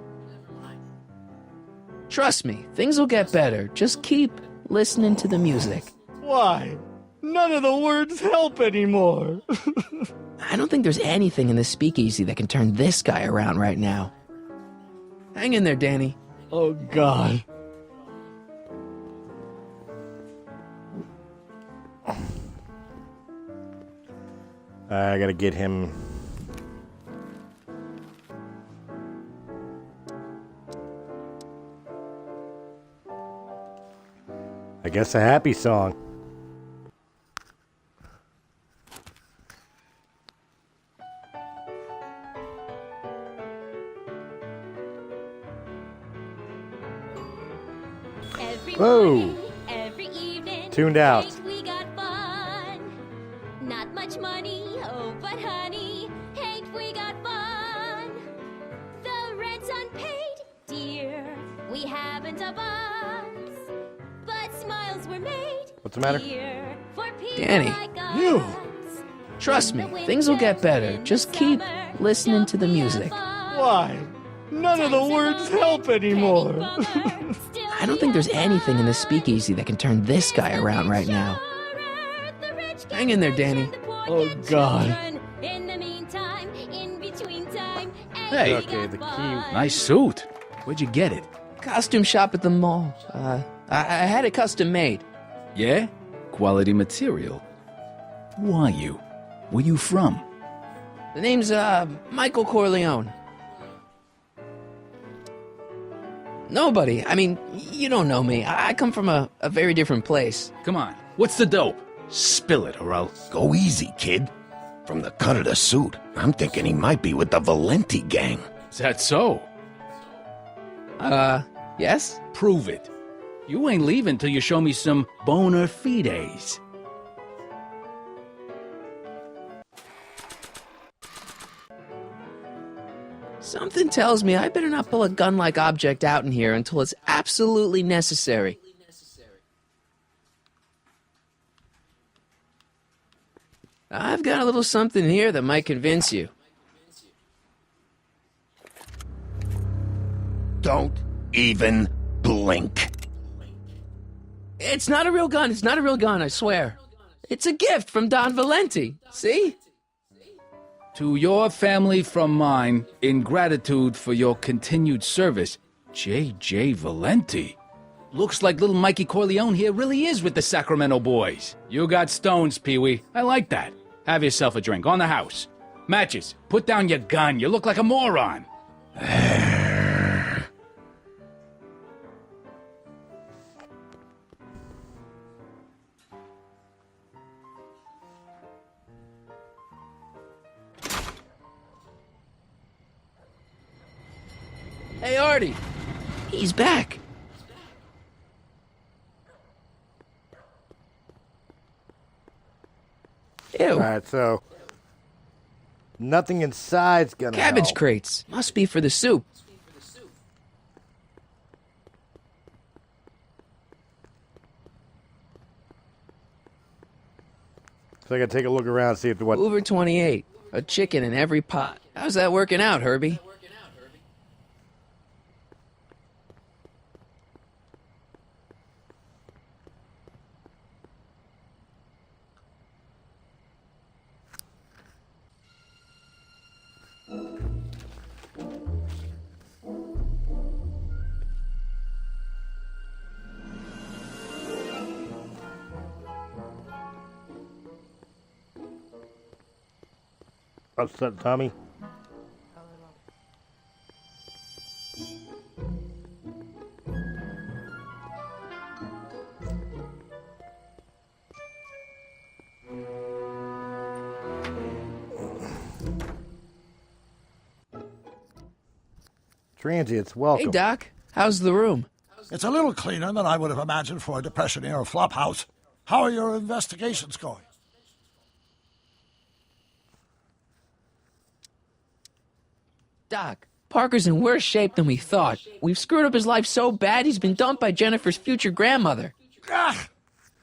Trust me, things will get better. Just keep listening to the music. Why? None of the words help anymore. I don't think there's anything in this speakeasy that can turn this guy around right now. Hang in there, Danny. Oh, God. I gotta get him. I guess a happy song. Whoa! Every evening, Tuned out. we got fun. Not much money, oh, but honey, ain't we got fun? The rent's unpaid, dear. We haven't a box, but smiles were made. What's the matter? Here for people Danny, like us. You! Trust me, things will get better. Just keep listening to the music. Why? None of the words help anymore. I don't think there's anything in this speakeasy that can turn this guy around right now. Hang in there, Danny. Oh, God. In the meantime, in between time, Hey. Okay, the key. Nice suit. Where'd you get it? Costume shop at the mall. I had it custom made. Yeah? Quality material. Who are you? Where you from? The name's, Michael Corleone. Nobody. I mean, you don't know me. I come from a very different place. Come on. What's the dope? Spill it, or else. Go easy, kid. From the cut of the suit, I'm thinking he might be with the Valenti gang. Is that so? Yes? Prove it. You ain't leaving till you show me some bona fides. Something tells me I better not pull a gun-like object out in here until it's absolutely necessary. I've got a little something here that might convince you. Don't even blink. It's not a real gun. It's not a real gun, I swear. It's a gift from Don Valenti. See? To your family from mine, in gratitude for your continued service, J.J. Valenti. Looks like little Mikey Corleone here really is with the Sacramento boys. You got stones, Pee-wee. I like that. Have yourself a drink on the house. Matches, put down your gun. You look like a moron. Hey, Artie. He's back. Ew. Alright, so nothing inside's gonna Cabbage help. crates. Must be for the soup. So I gotta take a look around, see if what. Hoover 28. A chicken in every pot. How's that working out, Herbie? Upset Tommy. Transients, welcome. Hey, Doc. How's the room? It's a little cleaner than I would have imagined for a Depression-era flophouse. How are your investigations going? Doc, Parker's in worse shape than we thought. We've screwed up his life so bad he's been dumped by Jennifer's future grandmother. Ah!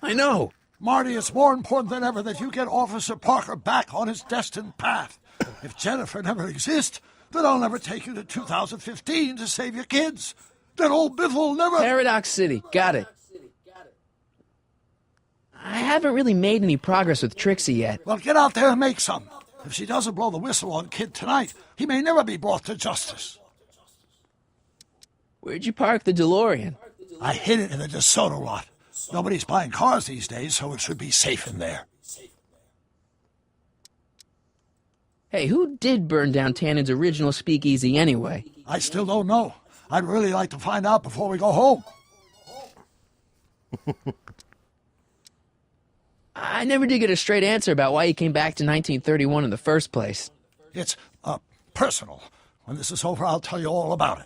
I know. Marty, it's more important than ever that you get Officer Parker back on his destined path. If Jennifer never exists, then I'll never take you to 2015 to save your kids. Then old Biff will never... Paradox City. Got it. I haven't really made any progress with Trixie yet. Well, get out there and make some. If she doesn't blow the whistle on Kid tonight, he may never be brought to justice. Where'd you park the DeLorean? I hid it in the DeSoto lot. Nobody's buying cars these days, so it should be safe in there. Hey, who did burn down Tannen's original speakeasy anyway? I still don't know. I'd really like to find out before we go home. I never did get a straight answer about why he came back to 1931 in the first place. It's, personal. When this is over, I'll tell you all about it.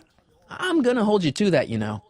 I'm gonna hold you to that, you know.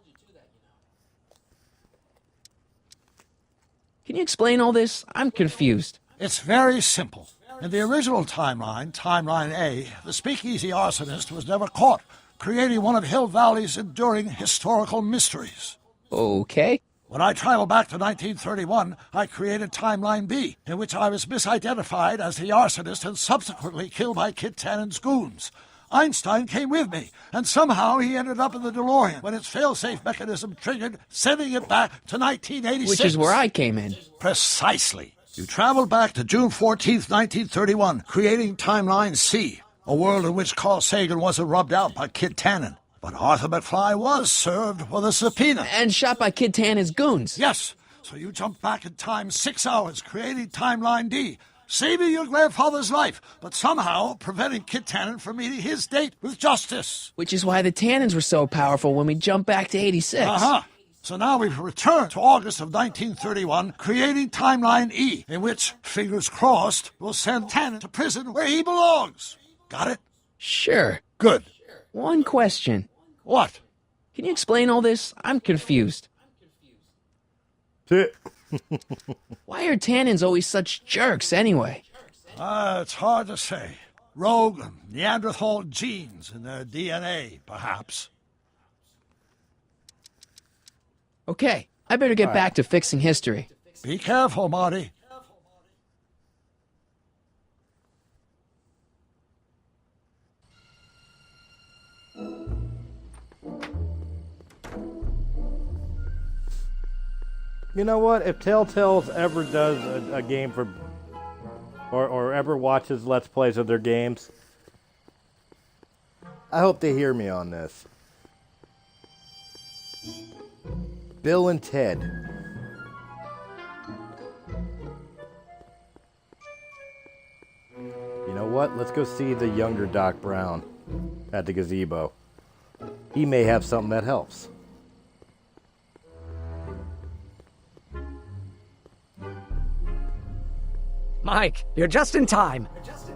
Can you explain all this? I'm confused. It's very simple. In the original timeline, Timeline A, the speakeasy arsonist was never caught, creating one of Hill Valley's enduring historical mysteries. Okay. When I traveled back to 1931, I created Timeline B, in which I was misidentified as the arsonist and subsequently killed by Kid Tannen's goons. Einstein came with me, and somehow he ended up in the DeLorean when its fail-safe mechanism triggered, sending it back to 1986. Which is where I came in. Precisely. You traveled back to June 14th, 1931, creating Timeline C, a world in which Carl Sagan wasn't rubbed out by Kid Tannen. But Arthur McFly was served with a subpoena. And shot by Kid Tannen's goons. Yes. So you jumped back in time 6 hours, creating Timeline D, saving your grandfather's life, but somehow preventing Kid Tannen from meeting his date with justice. Which is why the Tannens were so powerful when we jumped back to 86. Uh-huh. So now we've returned to August of 1931, creating Timeline E, in which, fingers crossed, we'll send Tannen to prison where he belongs. Got it? Sure. Good. One question. What? Can you explain all this? I'm confused. Why are Tannens always such jerks anyway? It's hard to say. Rogue Neanderthal genes in their DNA, perhaps. Okay, I better get back to fixing history. Be careful, Marty. You know what? If Telltale's ever does a game for... Or ever watches Let's Plays of their games, I hope they hear me on this. Bill and Ted. You know what? Let's go see the younger Doc Brown at the gazebo. He may have something that helps. Mike, you're just in time.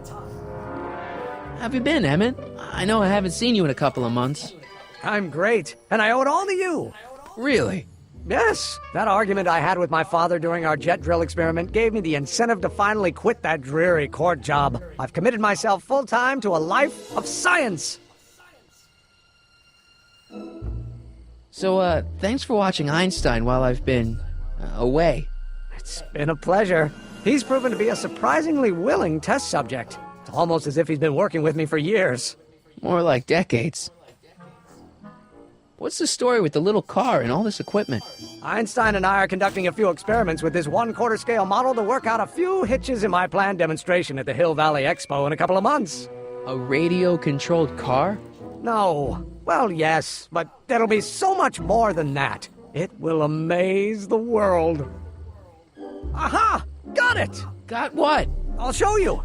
How have you been, Emmett? I know I haven't seen you in a couple of months. I'm great, and I owe it all to you. Really? Yes. That argument I had with my father during our jet drill experiment gave me the incentive to finally quit that dreary court job. I've committed myself full-time to a life of science. So, thanks for watching Einstein while I've been away. It's been a pleasure. He's proven to be a surprisingly willing test subject. It's almost as if he's been working with me for years. More like decades. What's the story with the little car and all this equipment? Einstein and I are conducting a few experiments with this 1/4 scale model to work out a few hitches in my planned demonstration at the Hill Valley Expo in a couple of months. A radio-controlled car? No. Well, yes, but there'll be so much more than that. It will amaze the world. Aha! Got it! Got what? I'll show you.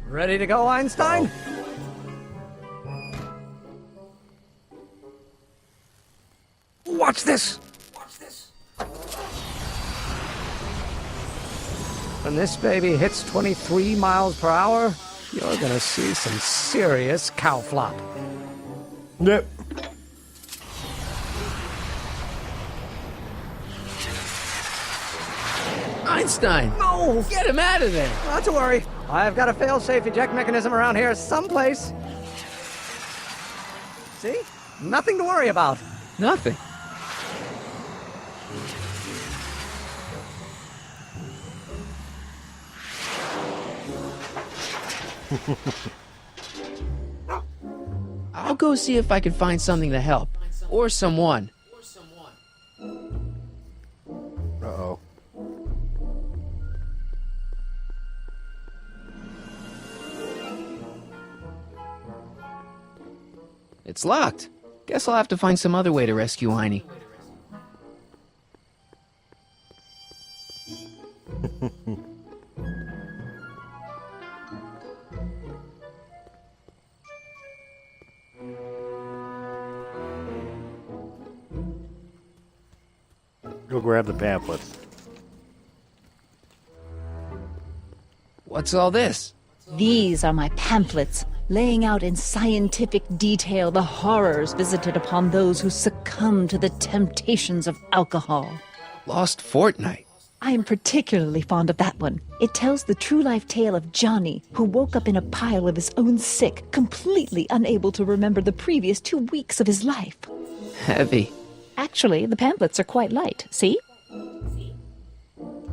Ready to go, Einstein? Watch this! When this baby hits 23 miles per hour, you're gonna see some serious cow flop. Yep. Einstein! No! Get him out of there! Not to worry. I've got a fail-safe eject mechanism around here someplace. See? Nothing to worry about. Nothing. I'll go see if I can find something to help. Or someone. Uh-oh. It's locked. Guess I'll have to find some other way to rescue Heine. Go grab the pamphlets. What's all this? These are my pamphlets, laying out in scientific detail the horrors visited upon those who succumb to the temptations of alcohol. Lost Fortnight. I am particularly fond of that one. It tells the true-life tale of Johnny, who woke up in a pile of his own sick, completely unable to remember the previous 2 weeks of his life. Heavy. Actually, the pamphlets are quite light, see?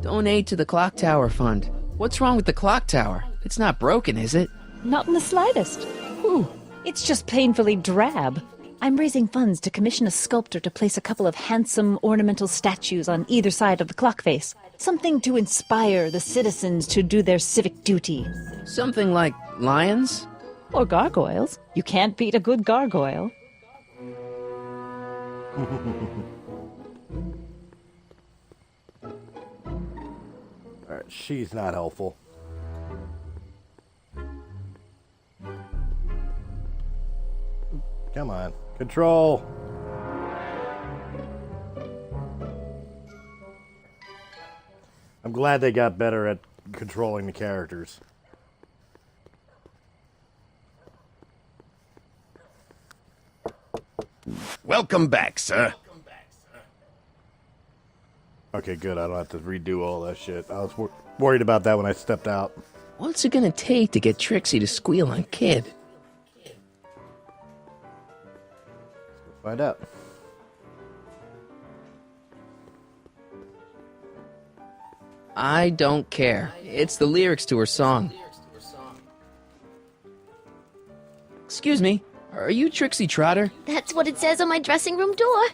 Donate to the Clock Tower Fund. What's wrong with the clock tower? It's not broken, is it? Not in the slightest. Whew. It's just painfully drab. I'm raising funds to commission a sculptor to place a couple of handsome ornamental statues on either side of the clock face. Something to inspire the citizens to do their civic duty. Something like lions? Or gargoyles. You can't beat a good gargoyle. Alright, she's not helpful. Come on. Control. I'm glad they got better at controlling the characters. Welcome back, sir. Okay, good. I don't have to redo all that shit. I was worried about that when I stepped out. What's it gonna take to get Trixie to squeal on Kid? Find out. I don't care. It's the lyrics to her song. Excuse me, are you Trixie Trotter? That's what it says on my dressing room door.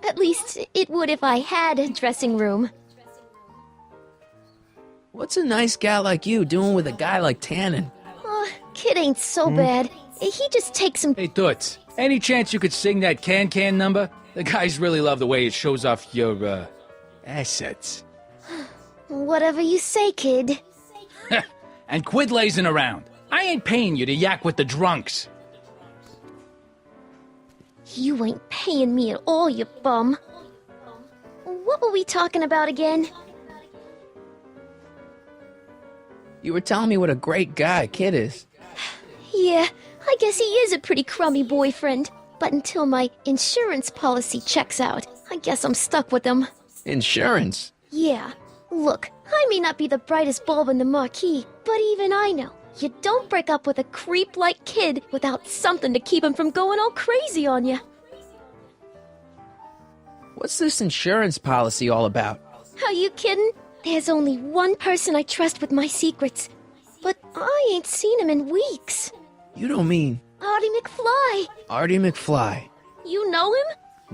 At least, it would if I had a dressing room. What's a nice gal like you doing with a guy like Tannen? Kid ain't so bad. He just takes some... Hey, Toots, any chance you could sing that can number? The guys really love the way it shows off your, assets. Whatever you say, kid. And quit lazing around. I ain't paying you to yak with the drunks. You ain't paying me at all, you bum. What were we talking about again? You were telling me what a great guy Kid is. Yeah, I guess he is a pretty crummy boyfriend. But until my insurance policy checks out, I guess I'm stuck with him. Insurance? Yeah. Look, I may not be the brightest bulb in the marquee, but even I know you don't break up with a creep like Kid without something to keep him from going all crazy on you. What's this insurance policy all about? Are you kidding? There's only one person I trust with my secrets, but I ain't seen him in weeks. You don't mean... Artie McFly. Artie McFly. You know him?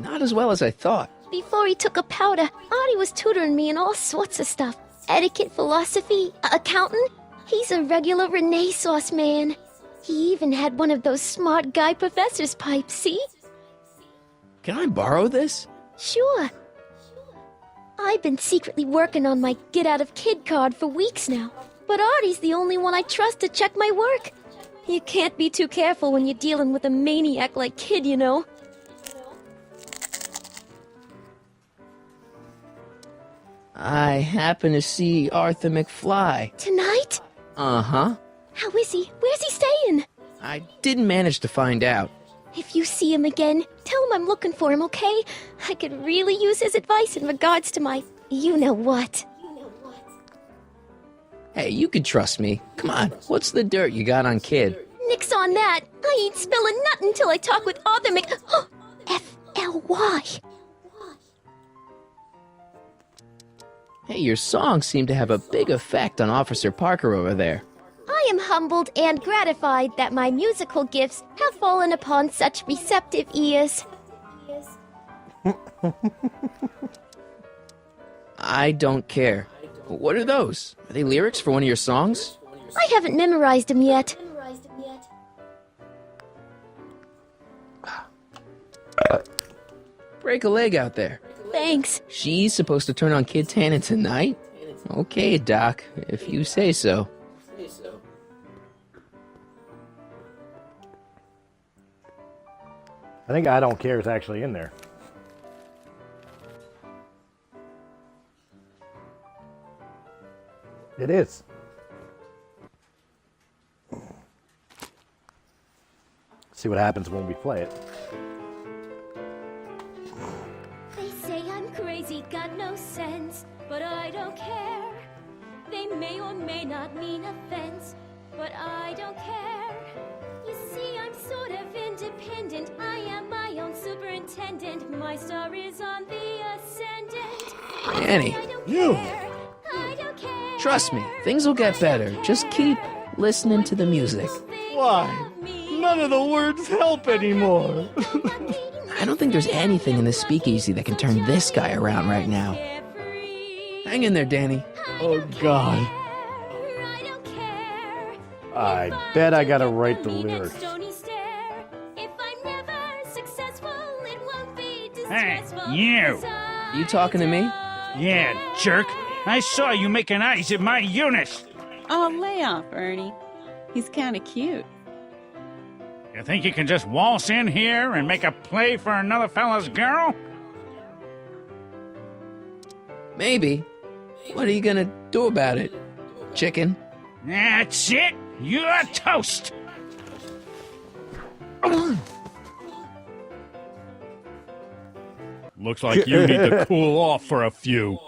Not as well as I thought. Before he took a powder, Artie was tutoring me in all sorts of stuff. Etiquette, philosophy, accounting. He's a regular Renaissance man. He even had one of those smart guy professor's pipes, see? Can I borrow this? Sure. I've been secretly working on my Get Out of Kid card for weeks now. But Artie's the only one I trust to check my work. You can't be too careful when you're dealing with a maniac like Kid, you know. I happen to see Arthur McFly. Tonight? Uh-huh. How is he? Where's he staying? I didn't manage to find out. If you see him again, tell him I'm looking for him, okay? I could really use his advice in regards to my you-know-what. Hey, you can trust me. Come on, what's the dirt you got on Kid? Nix on that. I ain't spilling nothing until I talk with Arthur F-L-Y. Hey, your songs seem to have a big effect on Officer Parker over there. I am humbled and gratified that my musical gifts have fallen upon such receptive ears. I don't care. What are those? Are they lyrics for one of your songs? I haven't memorized them yet. Break a leg out there. Thanks. She's supposed to turn on Kid Tannen tonight? Okay, Doc, if you say so. I think I Don't Care is actually in there. It is. See what happens when we play it. They say I'm crazy, got no sense, but I don't care. They may or may not mean offense, but I don't care. You see, I'm sort of independent. I am my own superintendent. My star is on the ascendant. Annie, you! Trust me, things will get better. Just keep listening to the music. Why? None of the words help anymore. I don't think there's anything in this speakeasy that can turn this guy around right now. Hang in there, Danny. Oh, God. I bet I gotta write the lyrics. Hey, you! You talking to me? Yeah, jerk. I saw you making eyes at my Eunice. Oh, lay off, Ernie. He's kind of cute. You think you can just waltz in here and make a play for another fella's girl? Maybe. What are you gonna do about it, chicken? That's it. You're toast. Looks like you need to cool off for a few.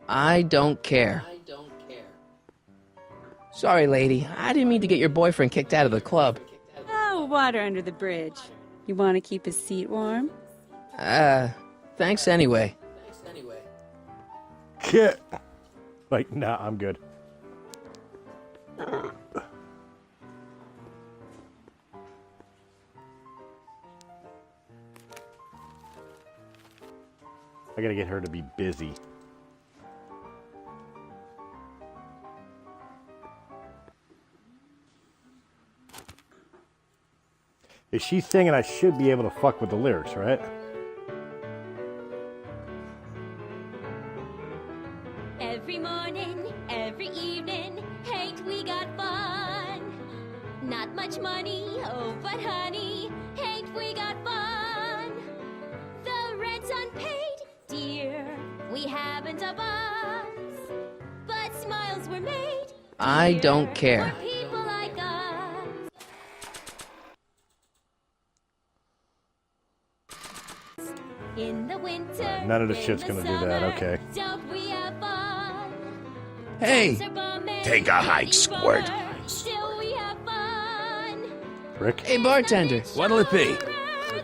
I don't care. Sorry, lady. I didn't mean to get your boyfriend kicked out of the club. Oh, water under the bridge. You want to keep his seat warm? Thanks anyway. Yeah. Like, nah, I'm good. I gotta get her to be busy. If she's singing, I should be able to fuck with the lyrics, right? Every morning, every evening, ain't we got fun? Not much money, oh, but honey, ain't we got fun? The rent's unpaid, dear, we haven't a bus, but smiles were made. I don't care. People like us. In the winter, None of this shit's gonna do that, okay. don't we have fun? Hey! Take a hike, Squirt. Still we have fun. Rick? Hey, bartender. What'll it be?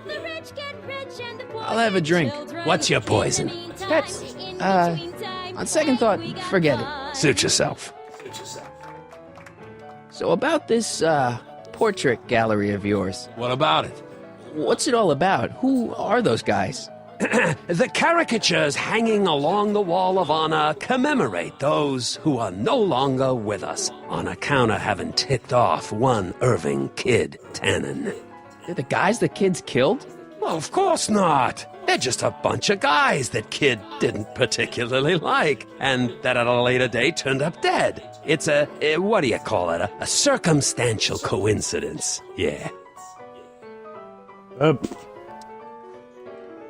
The rich get rich and the poor I'll have a drink. What's your poison? Pets. On second thought, forget it. Suit yourself. So about this, portrait gallery of yours. What about it? What's it all about? Who are those guys? The caricatures hanging along the wall of honor commemorate those who are no longer with us on account of having ticked off one Irving Kid Tannen. They're the guys the kids killed? Well, of course not. They're just a bunch of guys that Kid didn't particularly like, and that at a later date turned up dead. It's what do you call it? A circumstantial coincidence. Yeah.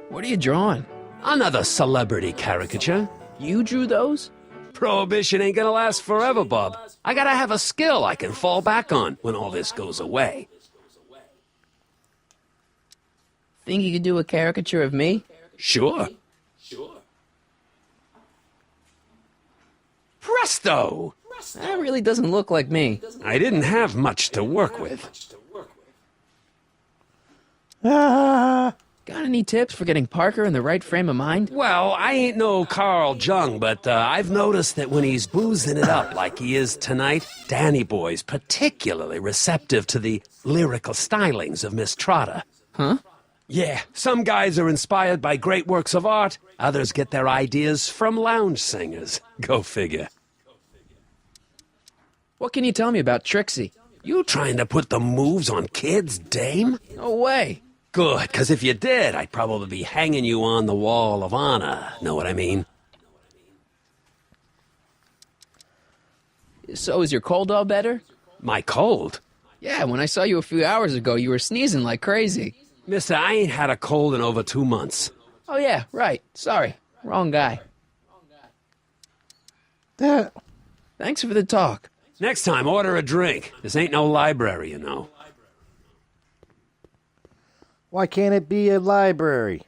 What are you drawing? Another celebrity caricature. You drew those? Prohibition ain't gonna last forever, Bob. I gotta have a skill I can fall back on when all this goes away. Think you could do a caricature of me? Sure. Presto! That really doesn't look like me. I didn't have much to work with. Got any tips for getting Parker in the right frame of mind? Well, I ain't no Carl Jung, but I've noticed that when he's boozing it up like he is tonight, Danny Boy's particularly receptive to the lyrical stylings of Miss Trotter. Huh? Yeah, some guys are inspired by great works of art. Others get their ideas from lounge singers. Go figure. What can you tell me about Trixie? You trying to put the moves on kids, dame? No way. Good, because if you did, I'd probably be hanging you on the wall of honor. Know what I mean? So is your cold all better? My cold? Yeah, when I saw you a few hours ago, you were sneezing like crazy. Mister, I ain't had a cold in over 2 months. Oh yeah, right. Sorry. Wrong guy. Thanks for the talk. Next time, order a drink. This ain't no library, you know. Why can't it be a library?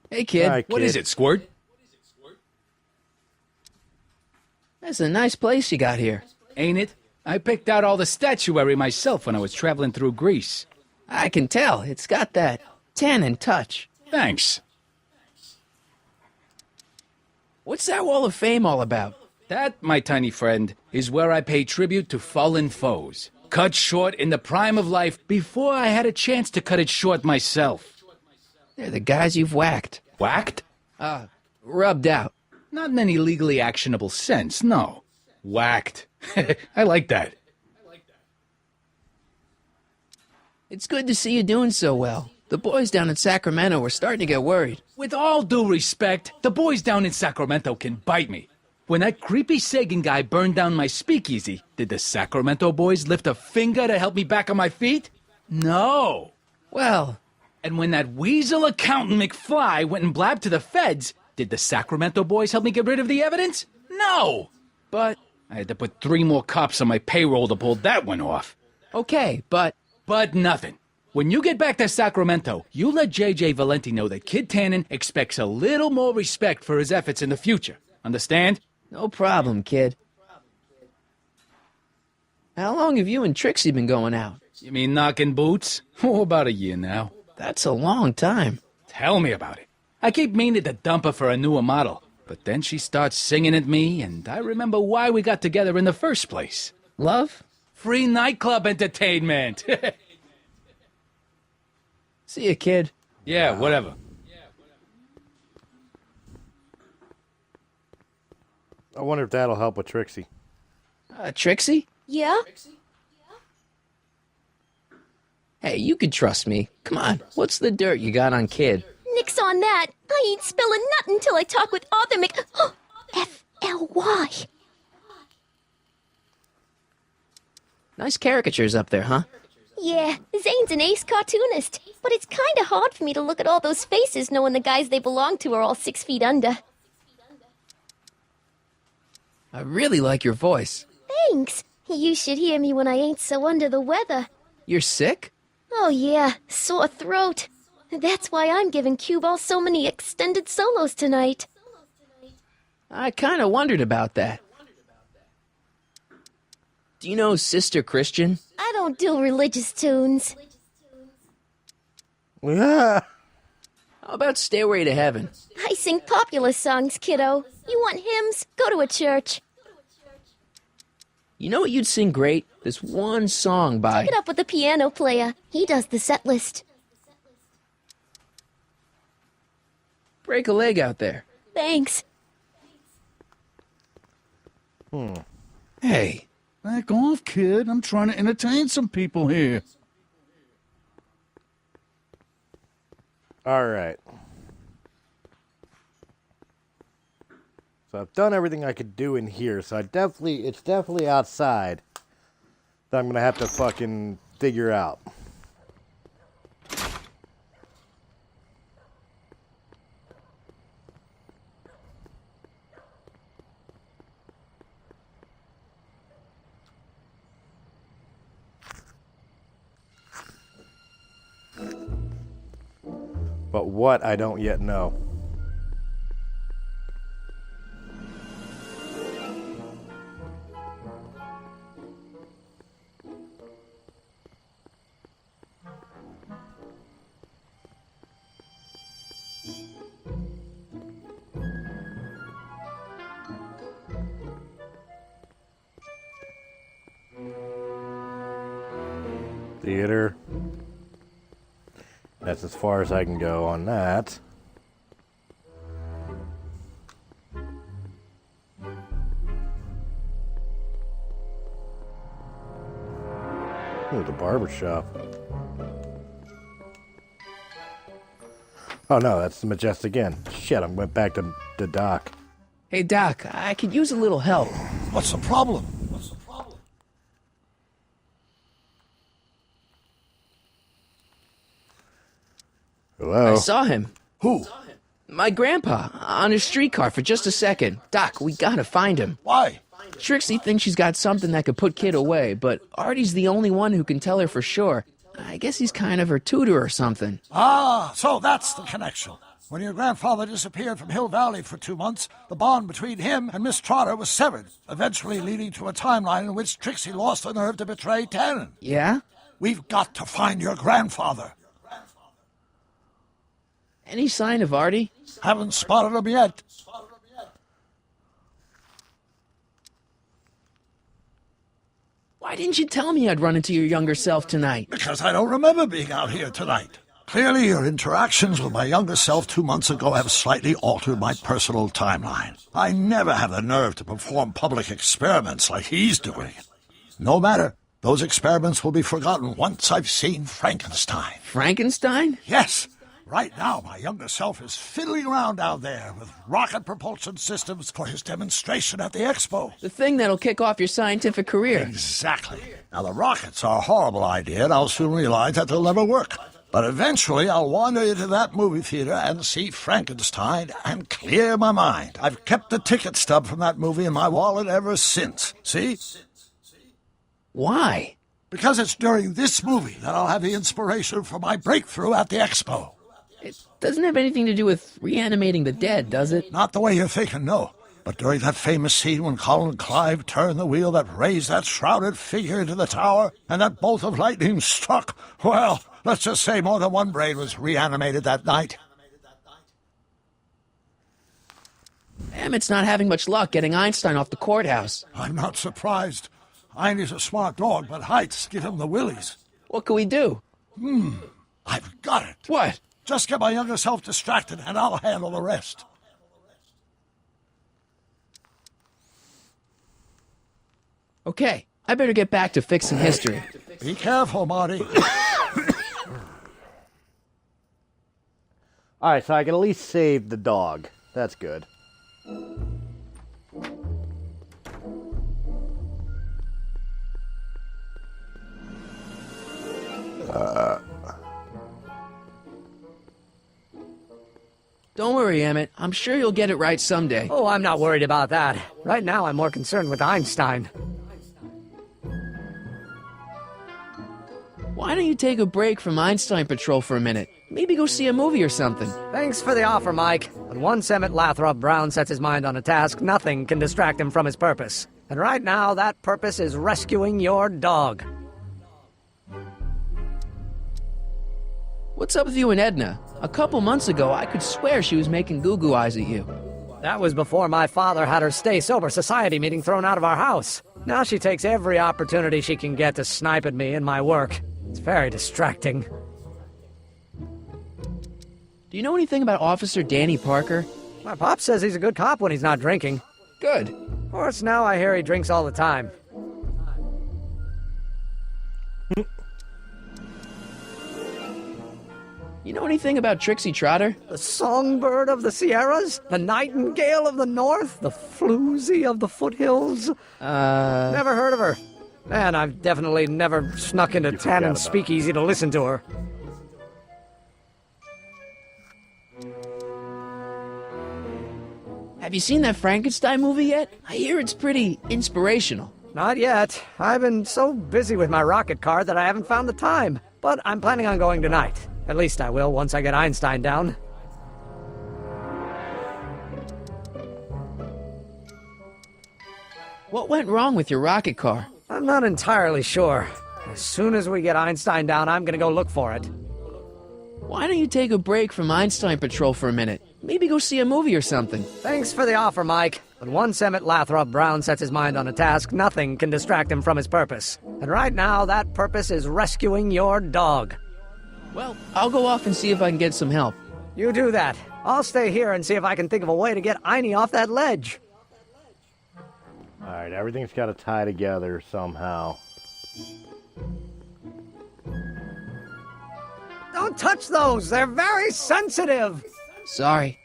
Hey, kid. Hi, What kid. is it, Squirt? That's a nice place you got here. Ain't it? I picked out all the statuary myself when I was traveling through Greece. I can tell. It's got that Tannen touch. Thanks. What's that wall of fame all about? That, my tiny friend, is where I pay tribute to fallen foes. Cut short in the prime of life before I had a chance to cut it short myself. They're the guys you've whacked. Whacked? Rubbed out. Not in any legally actionable sense, no. Whacked. I like that. It's good to see you doing so well. The boys down in Sacramento were starting to get worried. With all due respect, the boys down in Sacramento can bite me. When that creepy Sagan guy burned down my speakeasy, did the Sacramento boys lift a finger to help me back on my feet? No. Well, and when that weasel accountant McFly went and blabbed to the feds, did the Sacramento boys help me get rid of the evidence? No. But I had to put 3 more cops on my payroll to pull that one off. Okay, but nothing. When you get back to Sacramento, you let J.J. Valenti know that Kid Tannen expects a little more respect for his efforts in the future. Understand? No problem, kid. How long have you and Trixie been going out? You mean knocking boots? Oh, about a year now. That's a long time. Tell me about it. I keep meaning to dump her for a newer model, but then she starts singing at me, and I remember why we got together in the first place. Love? Free nightclub entertainment. See ya, kid. Yeah, whatever. I wonder if that'll help with Trixie. Trixie? Yeah? Hey, you can trust me. Come on, what's the dirt you got on Kid? Nix on that. I ain't spilling nothing till I talk with Arthur F-L-Y. Nice caricatures up there, huh? Yeah, Zane's an ace cartoonist, but it's kinda hard for me to look at all those faces knowing the guys they belong to are all 6 feet under. I really like your voice. Thanks. You should hear me when I ain't so under the weather. You're sick? Oh yeah, sore throat. That's why I'm giving Cue Ball so many extended solos tonight. I kinda wondered about that. Do you know Sister Christian? I don't do religious tunes. Yeah. How about Stairway to Heaven? I sing popular songs, kiddo. You want hymns? Go to a church. You know what you'd sing great? This one song by... Take it up with the piano player. He does the set list. Break a leg out there. Thanks. Hey. Back off, kid. I'm trying to entertain some people here. All right. So I've done everything I could do in here, so it's definitely outside that I'm going to have to fucking figure out. But what, I don't yet know. Theater. That's as far as I can go on that. Ooh, the barber shop. Oh no, that's the Majestic Inn. Shit, I went back to the dock. Hey, Doc, I could use a little help. What's the problem? Hello? I saw him. Who? My grandpa, on his streetcar for just a second. Doc, we gotta find him. Why? Trixie thinks she's got something that could put Kid away, but Artie's the only one who can tell her for sure. I guess he's kind of her tutor or something. Ah, so that's the connection. When your grandfather disappeared from Hill Valley for 2 months, the bond between him and Miss Trotter was severed, eventually leading to a timeline in which Trixie lost the nerve to betray Tannen. Yeah? We've got to find your grandfather. Any sign of Artie? Haven't spotted him yet. Why didn't you tell me I'd run into your younger self tonight? Because I don't remember being out here tonight. Clearly, your interactions with my younger self 2 months ago have slightly altered my personal timeline. I never have the nerve to perform public experiments like he's doing. No matter. Those experiments will be forgotten once I've seen Frankenstein. Frankenstein? Yes. Right now, my younger self is fiddling around down there with rocket propulsion systems for his demonstration at the expo. The thing that'll kick off your scientific career. Exactly. Now, the rockets are a horrible idea, and I'll soon realize that they'll never work. But eventually, I'll wander into that movie theater and see Frankenstein and clear my mind. I've kept the ticket stub from that movie in my wallet ever since. See? Why? Because it's during this movie that I'll have the inspiration for my breakthrough at the expo. It doesn't have anything to do with reanimating the dead, does it? Not the way you're thinking, no. But during that famous scene when Colin Clive turned the wheel that raised that shrouded figure into the tower, and that bolt of lightning struck, well, let's just say more than one brain was reanimated that night. Emmett's not having much luck getting Einstein off the courthouse. I'm not surprised. Einstein's a smart dog, but heights give him the willies. What can we do? I've got it. What? Just get my younger self distracted, and I'll handle the rest. Okay, I better get back to fixing history. Be careful, Marty. Alright, so I can at least save the dog. That's good. Don't worry, Emmett. I'm sure you'll get it right someday. Oh, I'm not worried about that. Right now, I'm more concerned with Einstein. Why don't you take a break from Einstein Patrol for a minute? Maybe go see a movie or something. Thanks for the offer, Mike. But once Emmett Lathrop Brown sets his mind on a task, nothing can distract him from his purpose. And right now, that purpose is rescuing your dog. What's up with you and Edna? A couple months ago, I could swear she was making goo-goo eyes at you. That was before my father had her Stay Sober Society meeting thrown out of our house. Now she takes every opportunity she can get to snipe at me and my work. It's very distracting. Do you know anything about Officer Danny Parker? My pop says he's a good cop when he's not drinking. Good. Of course, now I hear he drinks all the time. You know anything about Trixie Trotter? The songbird of the Sierras? The nightingale of the north? The floozy of the foothills? Never heard of her. Man, I've definitely never snuck into Tannen's speakeasy to listen to her. Have you seen that Frankenstein movie yet? I hear it's pretty inspirational. Not yet. I've been so busy with my rocket car that I haven't found the time. But I'm planning on going tonight. At least I will once I get Einstein down. What went wrong with your rocket car? I'm not entirely sure. As soon as we get Einstein down, I'm gonna go look for it. Why don't you take a break from Einstein Patrol for a minute? Maybe go see a movie or something. Thanks for the offer, Mike. But once Emmett Lathrop Brown sets his mind on a task, nothing can distract him from his purpose. And right now, that purpose is rescuing your dog. Well, I'll go off and see if I can get some help. You do that. I'll stay here and see if I can think of a way to get Einie off that ledge. Alright, everything's got to tie together somehow. Don't touch those! They're very sensitive! Sorry.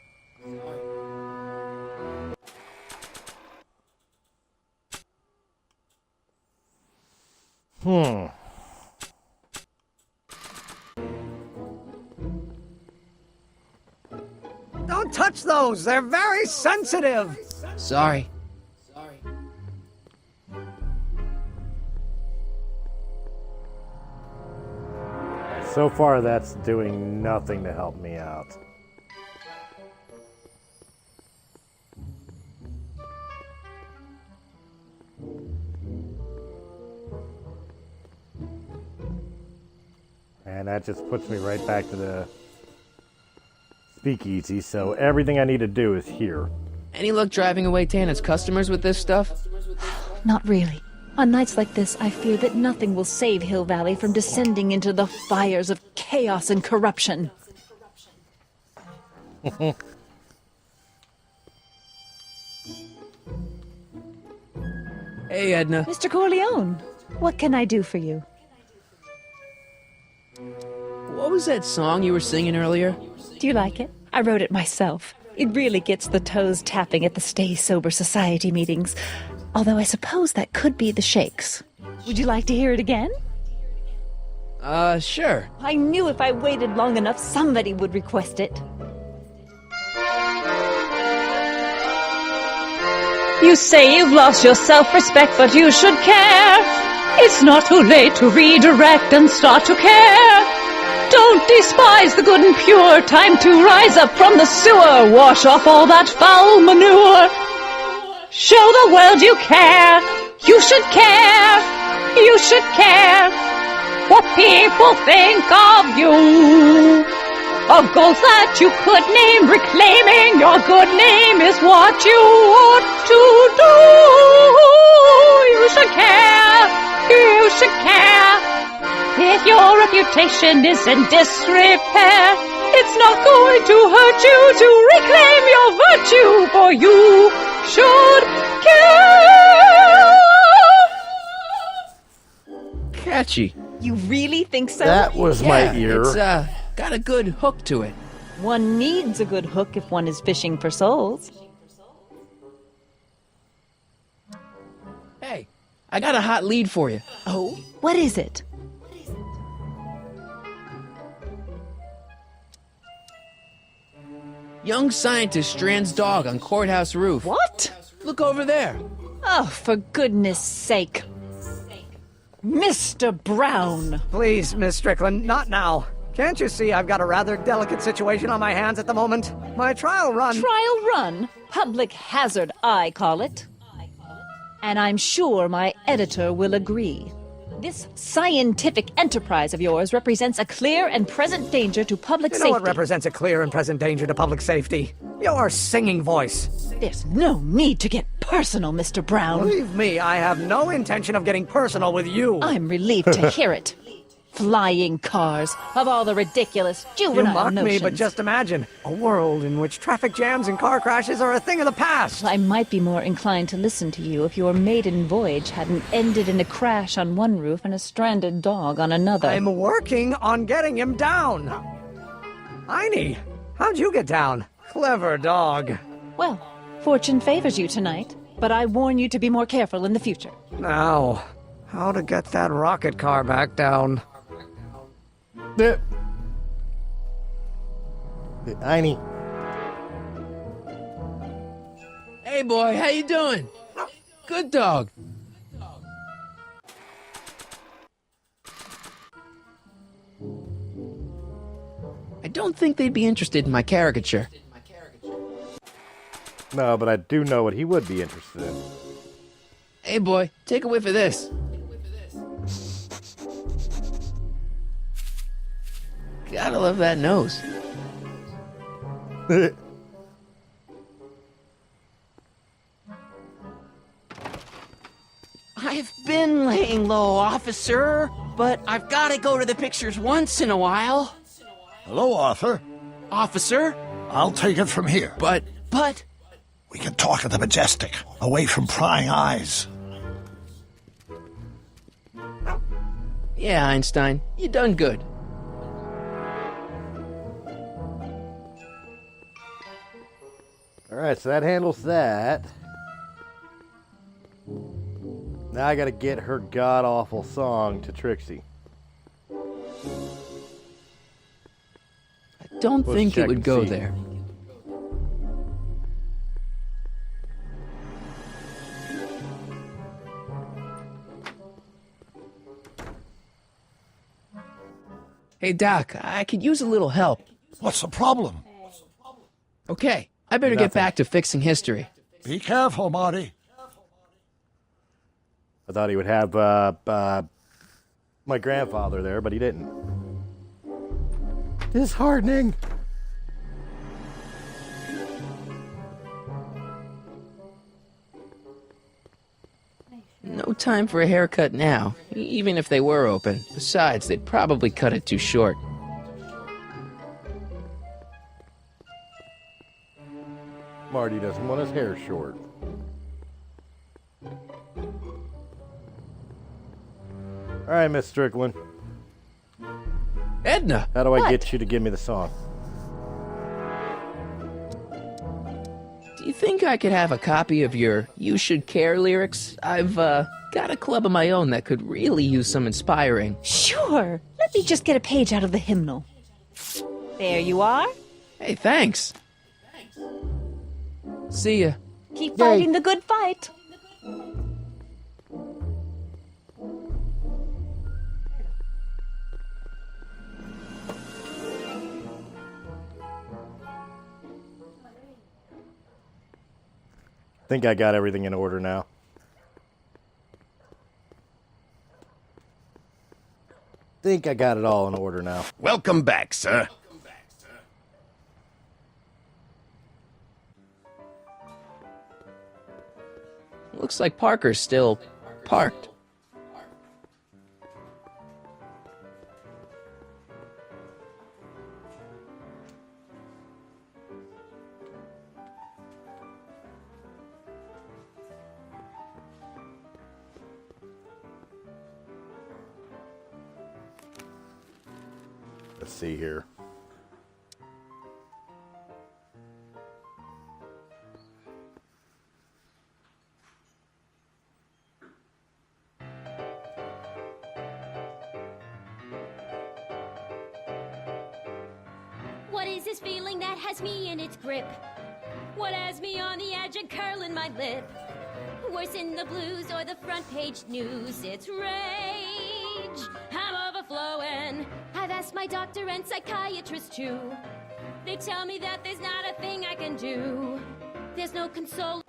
Don't touch those! They're very sensitive! Sorry. So far, that's doing nothing to help me out. And that just puts me right back to the speakeasy, so everything I need to do is here. Any luck driving away Tannen's customers with this stuff? Not really. On nights like this, I fear that nothing will save Hill Valley from descending into the fires of chaos and corruption. Hey, Edna. Mr. Corleone, what can I do for you? What was that song you were singing earlier? Do you like it? I wrote it myself. It really gets the toes tapping at the Stay Sober Society meetings. Although I suppose that could be the Shakes. Would you like to hear it again? Sure. I knew if I waited long enough, somebody would request it. You say you've lost your self-respect, but you should care. It's not too late to redirect and start to care. Don't despise the good and pure. Time to rise up from the sewer. Wash off all that foul manure. Show the world you care. You should care. You should care what people think of you. Of goals that you could name. Reclaiming your good name is what you ought to do. You should care. You should care. If your reputation is in disrepair, it's not going to hurt you to reclaim your virtue, for you should care. Catchy. You really think so? That was my ear. It's, got a good hook to it. One needs a good hook if one is fishing for souls. Hey, I got a hot lead for you. Oh? What is it? Young scientist strands dog on courthouse roof. What? Look over there. Oh, for goodness sake. Mr. Brown! Please, Miss Strickland, not now. Can't you see I've got a rather delicate situation on my hands at the moment? My trial run... Trial run? Public hazard, I call it. And I'm sure my editor will agree. This scientific enterprise of yours represents a clear and present danger to public safety. You know what represents a clear and present danger to public safety? Your singing voice. There's no need to get personal, Mr. Brown. Believe me, I have no intention of getting personal with you. I'm relieved to hear it. Flying cars, of all the ridiculous juvenile You mock notions. me, but just imagine a world in which traffic jams and car crashes are a thing of the past. I might be more inclined to listen to you if your maiden voyage hadn't ended in a crash on one roof and a stranded dog on another. I'm working on getting him down. Heiny, how'd you get down? Clever dog. Well, fortune favors you tonight, but I warn you to be more careful in the future. Now, how to get that rocket car back down? Heiny. Hey, boy, how you doing? Good dog. I don't think they'd be interested in my caricature. No, but I do know what he would be interested in. Hey, boy, take a whiff of this. Gotta love that nose. I've been laying low, officer, but I've got to go to the pictures once in a while. Hello, Arthur. Officer? I'll take it from here. But... We can talk at the Majestic, away from prying eyes. Yeah, Einstein, you done good. Alright, so that handles that. Now I gotta get her god-awful song to Trixie. I don't think it would go there. Hey, Doc, I could use a little help. What's the problem? Okay, I better get back to fixing history. Be careful, Marty. I thought he would have my grandfather there, but he didn't. Disheartening. No time for a haircut now, even if they were open. Besides, they'd probably cut it too short. Marty doesn't want his hair short. Alright, Miss Strickland. Edna! How do I get you to give me the song? Do you think I could have a copy of your You Should Care lyrics? I've, got a club of my own that could really use some inspiring. Sure. Let me just get a page out of the hymnal. There you are. Hey, thanks. See ya. Keep fighting the good fight. I think I got everything in order now. Think I got it all in order now. Welcome back, sir. Looks like Parker's still parked. Let's see here. What is this feeling that has me in its grip? What has me on the edge and curling my lip? Worse in the blues or the front page news, it's rage. I'm overflowing. I've asked my doctor and psychiatrist too. They tell me that there's not a thing I can do. There's no consoling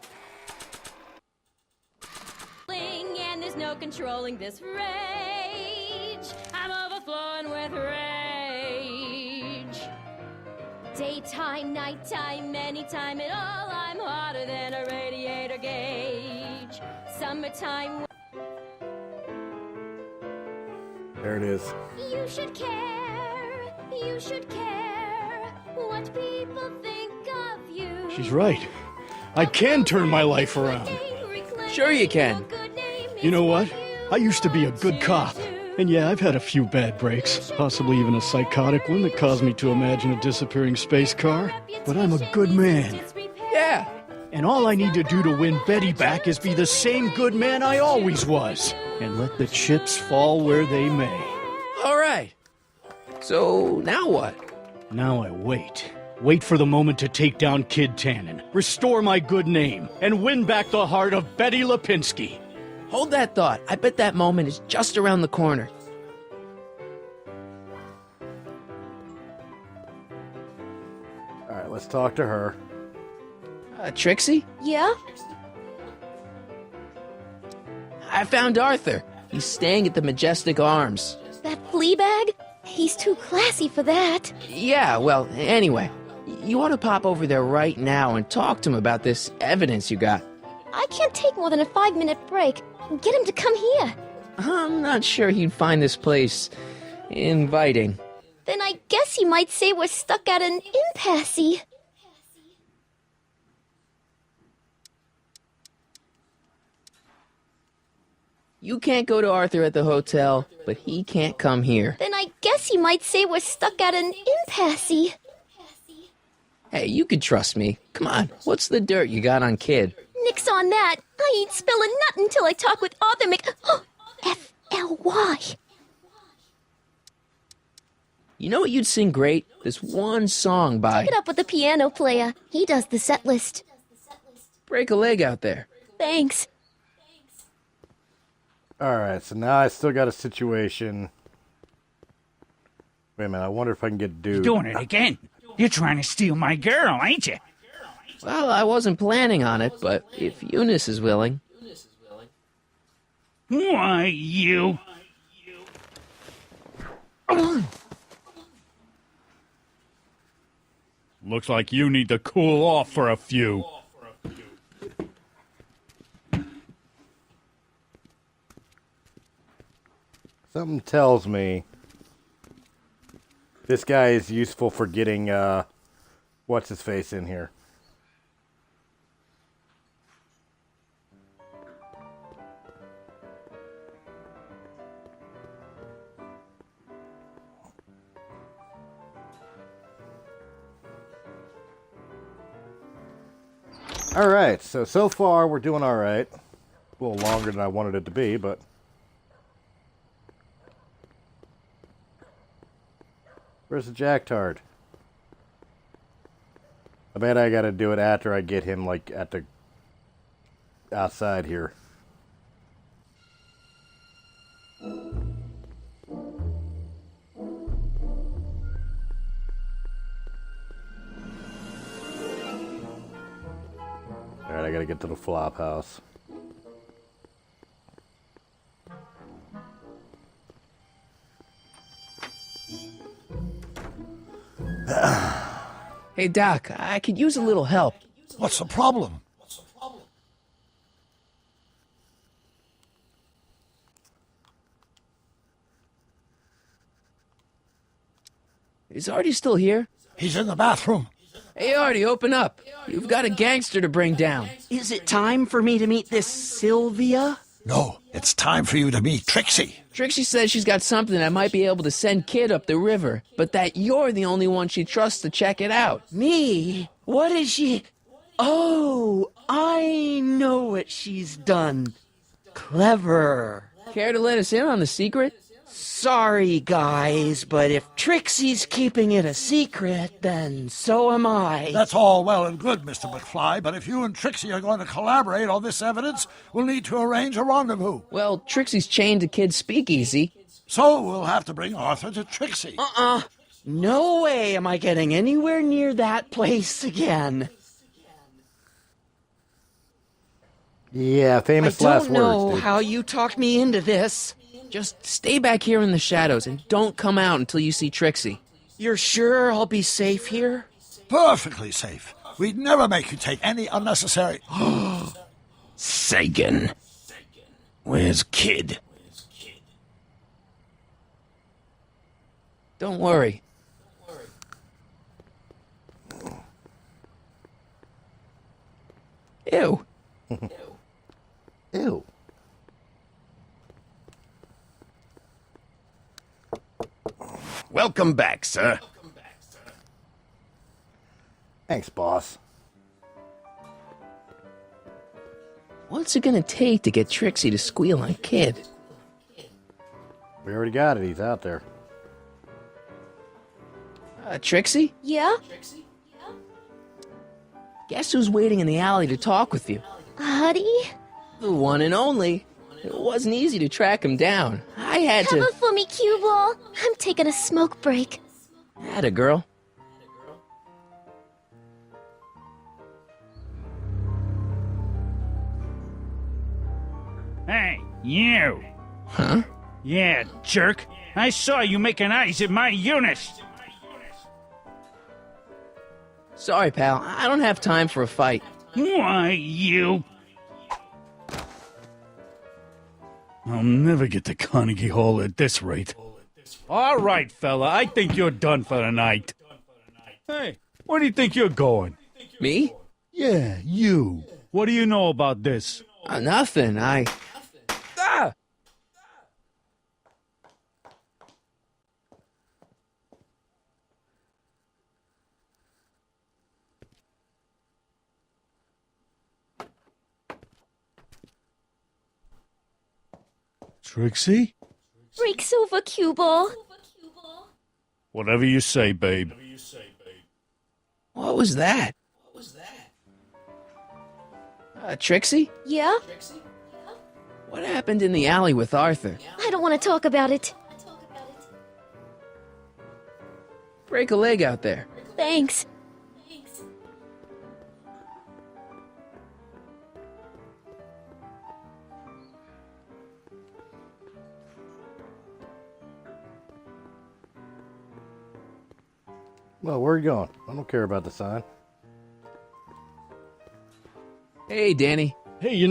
and there's no controlling this rage. I'm overflowing with rage. Daytime, nighttime, anytime at all, I'm hotter than a radiator gauge. Summertime. There it is. You should care, you should care what people think of you. She's right. I can turn my life around. Sure you can. You know what? I used to be a good cop. And yeah, I've had a few bad breaks, possibly even a psychotic one that caused me to imagine a disappearing space car. But I'm a good man. Yeah. And all I need to do to win Betty back is be the same good man I always was. And let the chips fall where they may. All right. So, now what? Now I wait. Wait for the moment to take down Kid Tannen, restore my good name, and win back the heart of Betty Lipinski. Hold that thought. I bet that moment is just around the corner. All right, let's talk to her. Trixie? Yeah? I found Arthur. He's staying at the Majestic Arms. That flea bag? He's too classy for that. Yeah, well, anyway. You ought to pop over there right now and talk to him about this evidence you got. I can't take more than a 5-minute break. Get him to come here. I'm not sure he'd find this place inviting. Then I guess he might say we're stuck at an impasse. You can't go to Arthur at the hotel, but he can't come here. Then I guess he might say we're stuck at an impasse. Hey, you could trust me. Come on, what's the dirt you got on Kid? Nix on that. I ain't spilling nothing until I talk with Arthur F-L-Y. You know what you'd sing great? This one song by... Take it up with the piano player. He does the set list. Break a leg out there. Thanks. Alright, so now I still got a situation. Wait a minute, I wonder if I can get Dude. You're doing it again. You're trying to steal my girl, ain't you? Well, I wasn't planning on it, but if Eunice is willing... Why, you... Looks like you need to cool off for a few. Something tells me this guy is useful for getting, what's-his-face in here. Alright, so far we're doing alright. A little longer than I wanted it to be, but... Where's the jacktard? I bet I gotta do it after I get him, like, at the... outside here. Alright, I gotta get to the flop house. Hey, Doc, I could use a little help. What's the problem? Is Artie still here? He's in the bathroom. Hey, Artie, open up. You've got a gangster to bring down. Is it time for me to meet this Sylvia? No, it's time for you to meet Trixie. Trixie says she's got something that might be able to send Kid up the river, but that you're the only one she trusts to check it out. Me? What is she... Oh, I know what she's done. Clever. Care to let us in on the secret? Sorry, guys, but if Trixie's keeping it a secret, then so am I. That's all well and good, Mr. McFly, but if you and Trixie are going to collaborate on this evidence, we'll need to arrange a rendezvous. Well, Trixie's chained to Kid's speakeasy. So we'll have to bring Arthur to Trixie. No way am I getting anywhere near that place again. Yeah, famous last words, I don't know dude. how you talked me into this. Just stay back here in the shadows and don't come out until you see Trixie. You're sure I'll be safe here? Perfectly safe. We'd never make you take any unnecessary... Sagan. Where's Kid? Don't worry. Ew. Ew. Welcome back, sir. Thanks, boss. What's it gonna take to get Trixie to squeal on Kid? We already got it. He's out there. Trixie? Yeah? Guess who's waiting in the alley to talk with you? Huddy? The one and only. It wasn't easy to track him down. I had to... Cover for me, cue ball. I'm taking a smoke break. Atta girl. Hey, you! Huh? Yeah, jerk. I saw you making eyes at my Eunice. Sorry, pal. I don't have time for a fight. Why, you? I'll never get to Carnegie Hall at this rate. All right, fella. I think you're done for the night. Hey, where do you think you're going? Me? Yeah, you. What do you know about this? Nothing. Ah! Trixie? Breaks over, cue ball. Whatever you say, babe. What was that? Trixie? Yeah? What happened in the alley with Arthur? I don't want to talk about it. Break a leg out there. Thanks. Well, where are you going? I don't care about the sign. Hey, Danny. Hey, I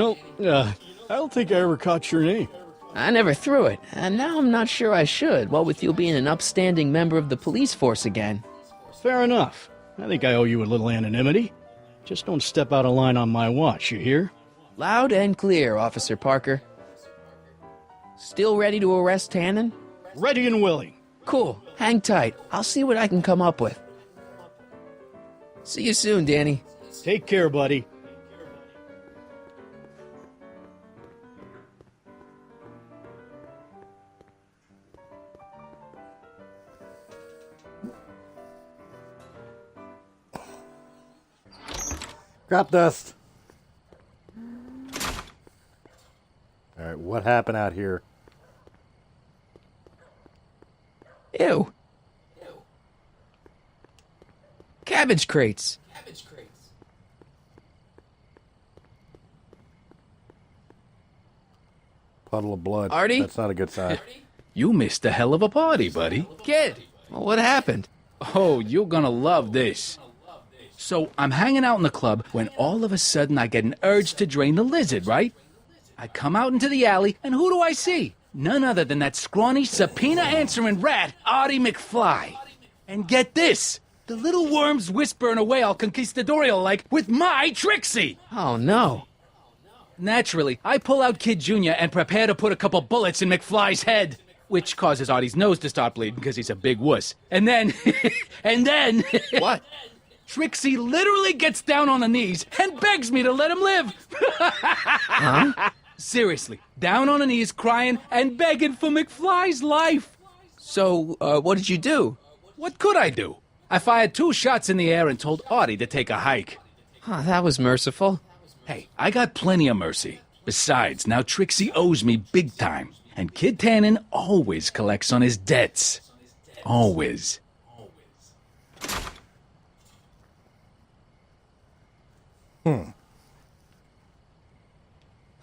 don't think I ever caught your name. I never threw it, and now I'm not sure I should, what with you being an upstanding member of the police force again. Fair enough. I think I owe you a little anonymity. Just don't step out of line on my watch, you hear? Loud and clear, Officer Parker. Still ready to arrest Tannen? Ready and willing. Cool. Hang tight. I'll see what I can come up with. See you soon, Danny. Take care, buddy. Crop dust. All right, what happened out here? Ew. Cabbage crates. Puddle of blood. Artie? That's not a good sign. You missed a hell of a party, buddy. Kid, what happened? Oh, you're gonna love this. So, I'm hanging out in the club when all of a sudden I get an urge to drain the lizard, right? I come out into the alley, and who do I see? None other than that scrawny, subpoena-answering rat, Artie McFly. And get this! The little worm's whispering away all conquistadorial-like with my Trixie! Oh, no. Naturally, I pull out Kid Jr. and prepare to put a couple bullets in McFly's head, which causes Artie's nose to start bleeding because he's a big wuss. And then... What? Trixie literally gets down on her knees and begs me to let him live. Huh? Seriously, down on her knees, crying and begging for McFly's life. So, what did you do? What could I do? I fired 2 shots in the air and told Artie to take a hike. Huh, that was merciful. Hey, I got plenty of mercy. Besides, now Trixie owes me big time. And Kid Tannen always collects on his debts. Always.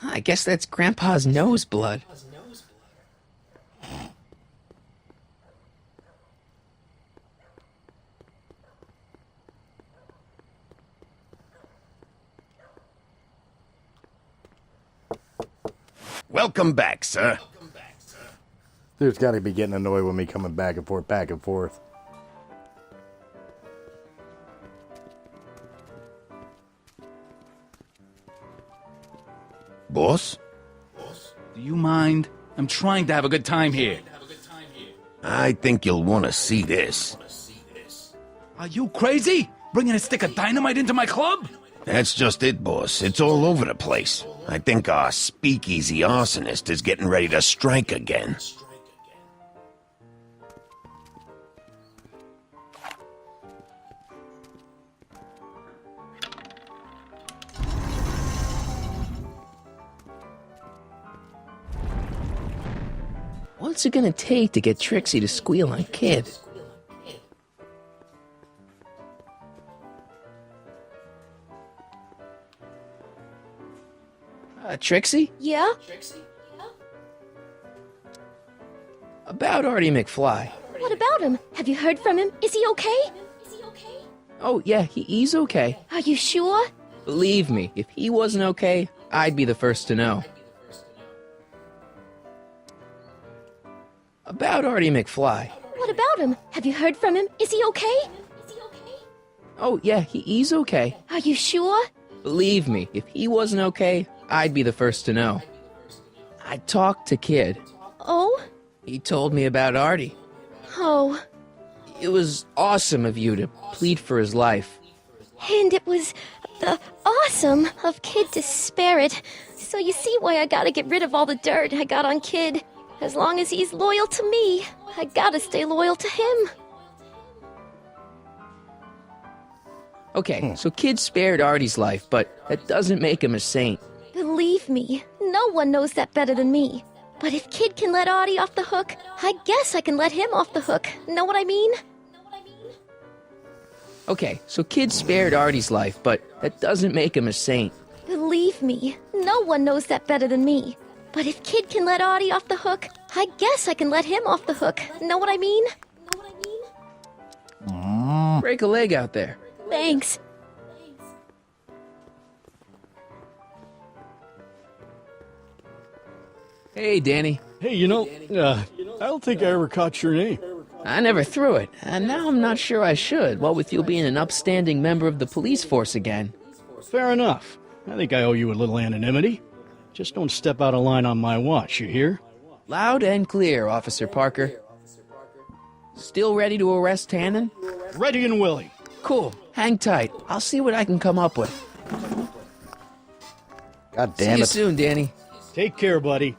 I guess that's Grandpa's nose blood. Welcome back, sir. Dude's got to be getting annoyed with me coming back and forth, back and forth. Boss? Do you mind? I'm trying to have a good time here. I think you'll want to see this. Are you crazy? Bringing a stick of dynamite into my club? That's just it, boss. It's all over the place. I think our speakeasy arsonist is getting ready to strike again. What's it gonna take to get Trixie to squeal on Kid? Trixie? Yeah? About Artie McFly. What about him? Have you heard from him? Is he okay? Oh, yeah, he's okay. Are you sure? Believe me, if he wasn't okay, I'd be the first to know. About Artie McFly. What about him? Have you heard from him? Is he okay? Oh, yeah, he's okay. Are you sure? Believe me, if he wasn't okay, I'd be the first to know. I talked to Kid. Oh? He told me about Artie. Oh. It was awesome of you to plead for his life. And it was awesome of Kid to spare it. So you see why I gotta get rid of all the dirt I got on Kid. As long as he's loyal to me, I gotta stay loyal to him. Okay, so Kid spared Artie's life, but that doesn't make him a saint. Believe me, no one knows that better than me. But if Kid can let Artie off the hook, I guess I can let him off the hook. Know what I mean? Okay, so Kid spared Artie's life, but that doesn't make him a saint. Believe me, no one knows that better than me. But if Kid can let Artie off the hook, I guess I can let him off the hook. Know what I mean? Break a leg out there. Thanks. Hey, Danny. Hey, I don't think I ever caught your name. I never threw it, and now I'm not sure I should, what with you being an upstanding member of the police force again. Fair enough. I think I owe you a little anonymity. Just don't step out of line on my watch, you hear? Loud and clear, Officer Parker. Still ready to arrest Tannen? Ready and willing. Cool. Hang tight. I'll see what I can come up with. God damn it. See you soon, Danny. Take care, buddy.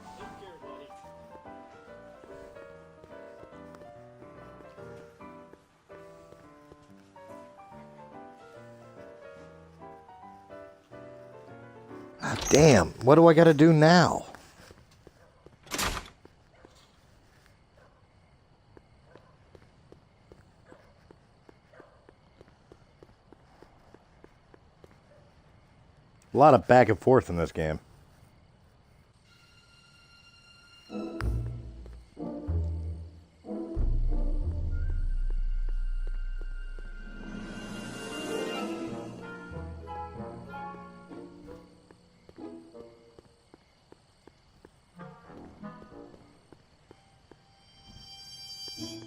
God damn, what do I gotta do now? A lot of back and forth in this game.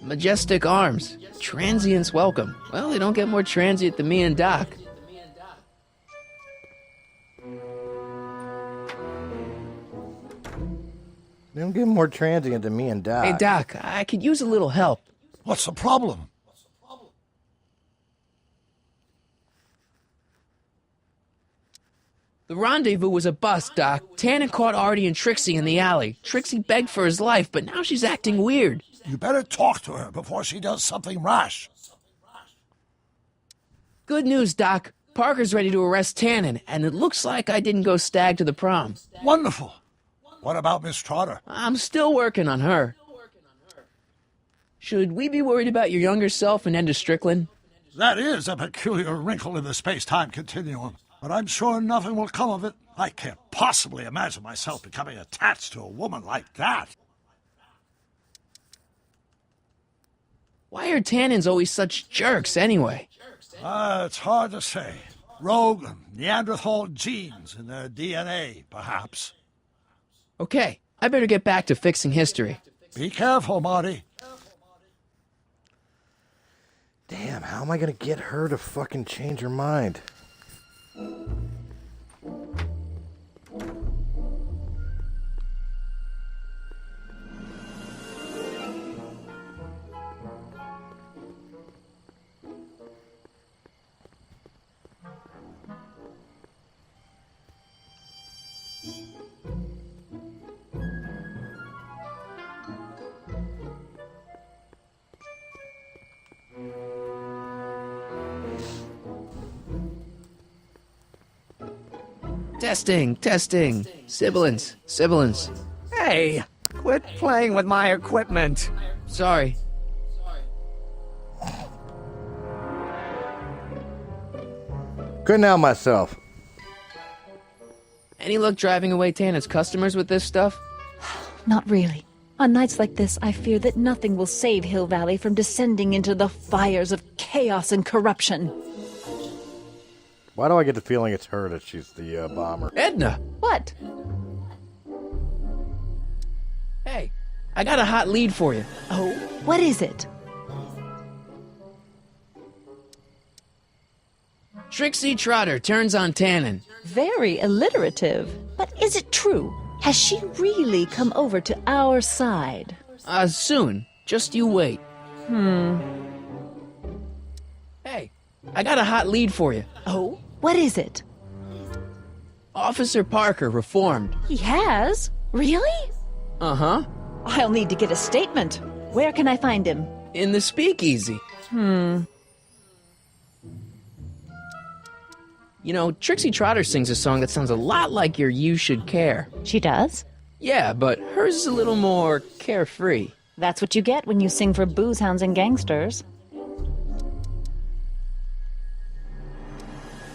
Majestic Arms. Transients welcome. Well, they don't get more transient than me and Doc. They don't get more transient than me and Doc. Hey, Doc, I could use a little help. What's the problem? The rendezvous was a bust, Doc. Tannen caught Artie and Trixie in the alley. Trixie begged for his life, but now she's acting weird. You better talk to her before she does something rash. Good news, Doc. Parker's ready to arrest Tannen, and it looks like I didn't go stag to the prom. Wonderful. What about Miss Trotter? I'm still working on her. Should we be worried about your younger self and Enda Strickland? That is a peculiar wrinkle in the space-time continuum, but I'm sure nothing will come of it. I can't possibly imagine myself becoming attached to a woman like that. Why are Tannens always such jerks, anyway? It's hard to say. Rogue Neanderthal genes in their DNA, perhaps. Okay, I better get back to fixing history. Be careful, Marty. Damn, how am I gonna get her to fucking change her mind? Testing, testing. Sibilance, sibilance. Hey, quit playing with my equipment. Sorry. Couldn't help myself. Any luck driving away Tannen's customers with this stuff? Not really. On nights like this, I fear that nothing will save Hill Valley from descending into the fires of chaos and corruption. Why do I get the feeling it's her that she's the bomber? Edna! What? Hey, I got a hot lead for you. Oh, what is it? Trixie Trotter turns on Tannen. Very alliterative. But is it true? Has she really come over to our side? Soon. Just you wait. Hey, I got a hot lead for you. Oh, what is it? Officer Parker reformed. He has? Really? Uh-huh. I'll need to get a statement. Where can I find him? In the speakeasy. You know, Trixie Trotter sings a song that sounds a lot like your You Should Care. She does? Yeah, but hers is a little more carefree. That's what you get when you sing for booze hounds and gangsters.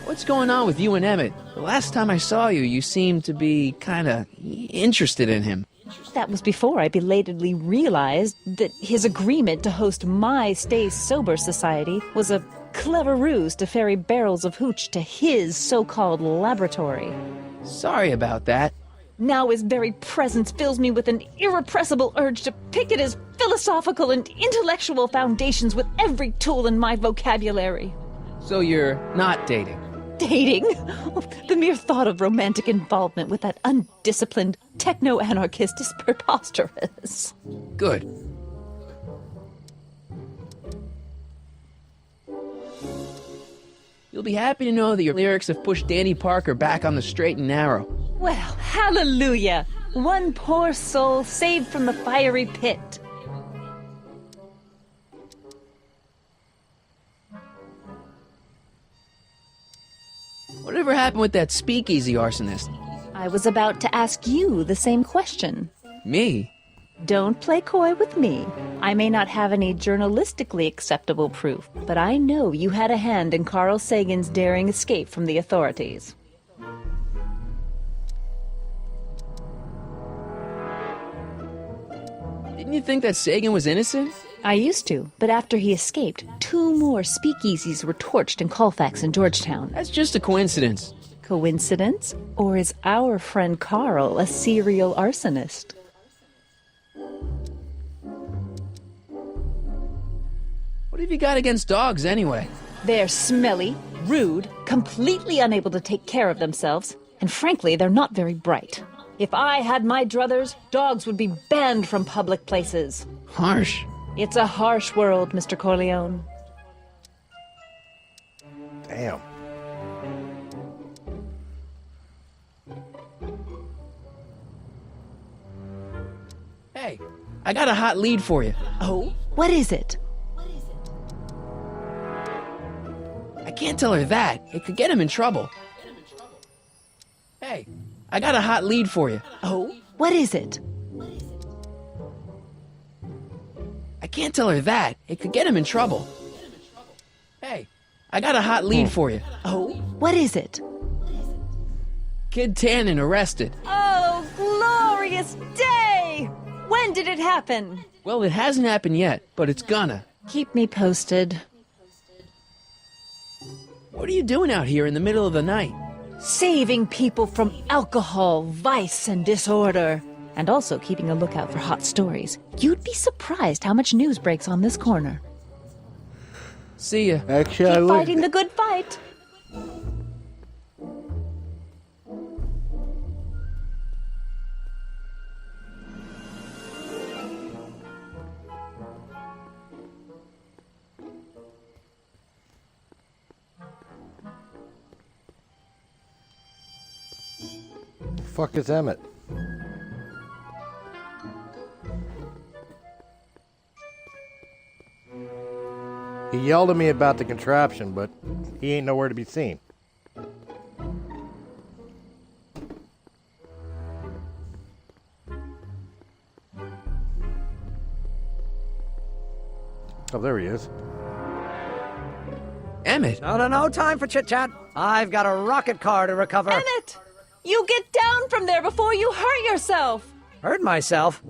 What's going on with you and Emmett? The last time I saw you, you seemed to be kinda interested in him. That was before I belatedly realized that his agreement to host my Stay Sober Society was a clever ruse to ferry barrels of hooch to his so-called laboratory. Sorry about that. Now his very presence fills me with an irrepressible urge to pick at his philosophical and intellectual foundations with every tool in my vocabulary. So you're not dating? Dating? The mere thought of romantic involvement with that undisciplined techno-anarchist is preposterous. Good. You'll be happy to know that your lyrics have pushed Danny Parker back on the straight and narrow. Well, hallelujah! One poor soul saved from the fiery pit. Whatever happened with that speakeasy arsonist? I was about to ask you the same question. Me? Don't play coy with me. I may not have any journalistically acceptable proof, but I know you had a hand in Carl Sagan's daring escape from the authorities. Didn't you think that Sagan was innocent? I used to, but after he escaped, 2 more speakeasies were torched in Colfax and Georgetown. That's just a coincidence. Coincidence? Or is our friend Carl a serial arsonist? What have you got against dogs, anyway? They're smelly, rude, completely unable to take care of themselves, and frankly, they're not very bright. If I had my druthers, dogs would be banned from public places. Harsh. It's a harsh world, Mr. Corleone. Damn. Hey, I got a hot lead for you. Oh? What is it? I can't tell her that. It could get him in trouble. Hey, I got a hot lead for you. Oh? What is it? I can't tell her that. It could get him in trouble. Hey, I got a hot lead for you. Oh? What is it? Kid Tannen arrested. Oh, glorious day! When did it happen? Well, it hasn't happened yet, but it's gonna. Keep me posted. What are you doing out here in the middle of the night? Saving people from alcohol, vice, and disorder. And also keeping a lookout for hot stories. You'd be surprised how much news breaks on this corner. See ya. Actually, Keep fighting the good fight. Fuck is Emmett? He yelled at me about the contraption, but he ain't nowhere to be seen. Oh, there he is. Emmett! No time for chit-chat. I've got a rocket car to recover. Emmett! You get down from there before you hurt yourself! Hurt myself?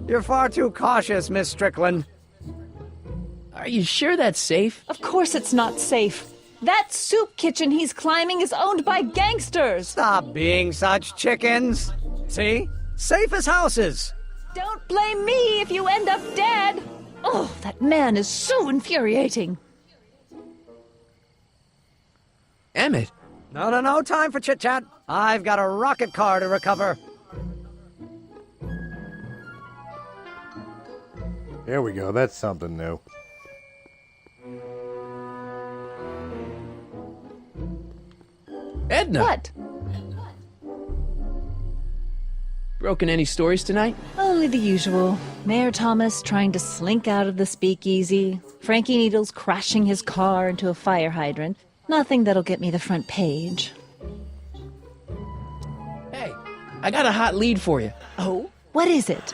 You're far too cautious, Miss Strickland. Are you sure that's safe? Of course it's not safe. That soup kitchen he's climbing is owned by gangsters! Stop being such chickens. See? Safe as houses. Don't blame me if you end up dead! Oh, that man is so infuriating. Emmett! No time for chit-chat. I've got a rocket car to recover. There we go. That's something new. Edna! What? Broken any stories tonight? Only the usual. Mayor Thomas trying to slink out of the speakeasy. Frankie Needles crashing his car into a fire hydrant. Nothing that'll get me the front page. Hey, I got a hot lead for you. Oh? What is it?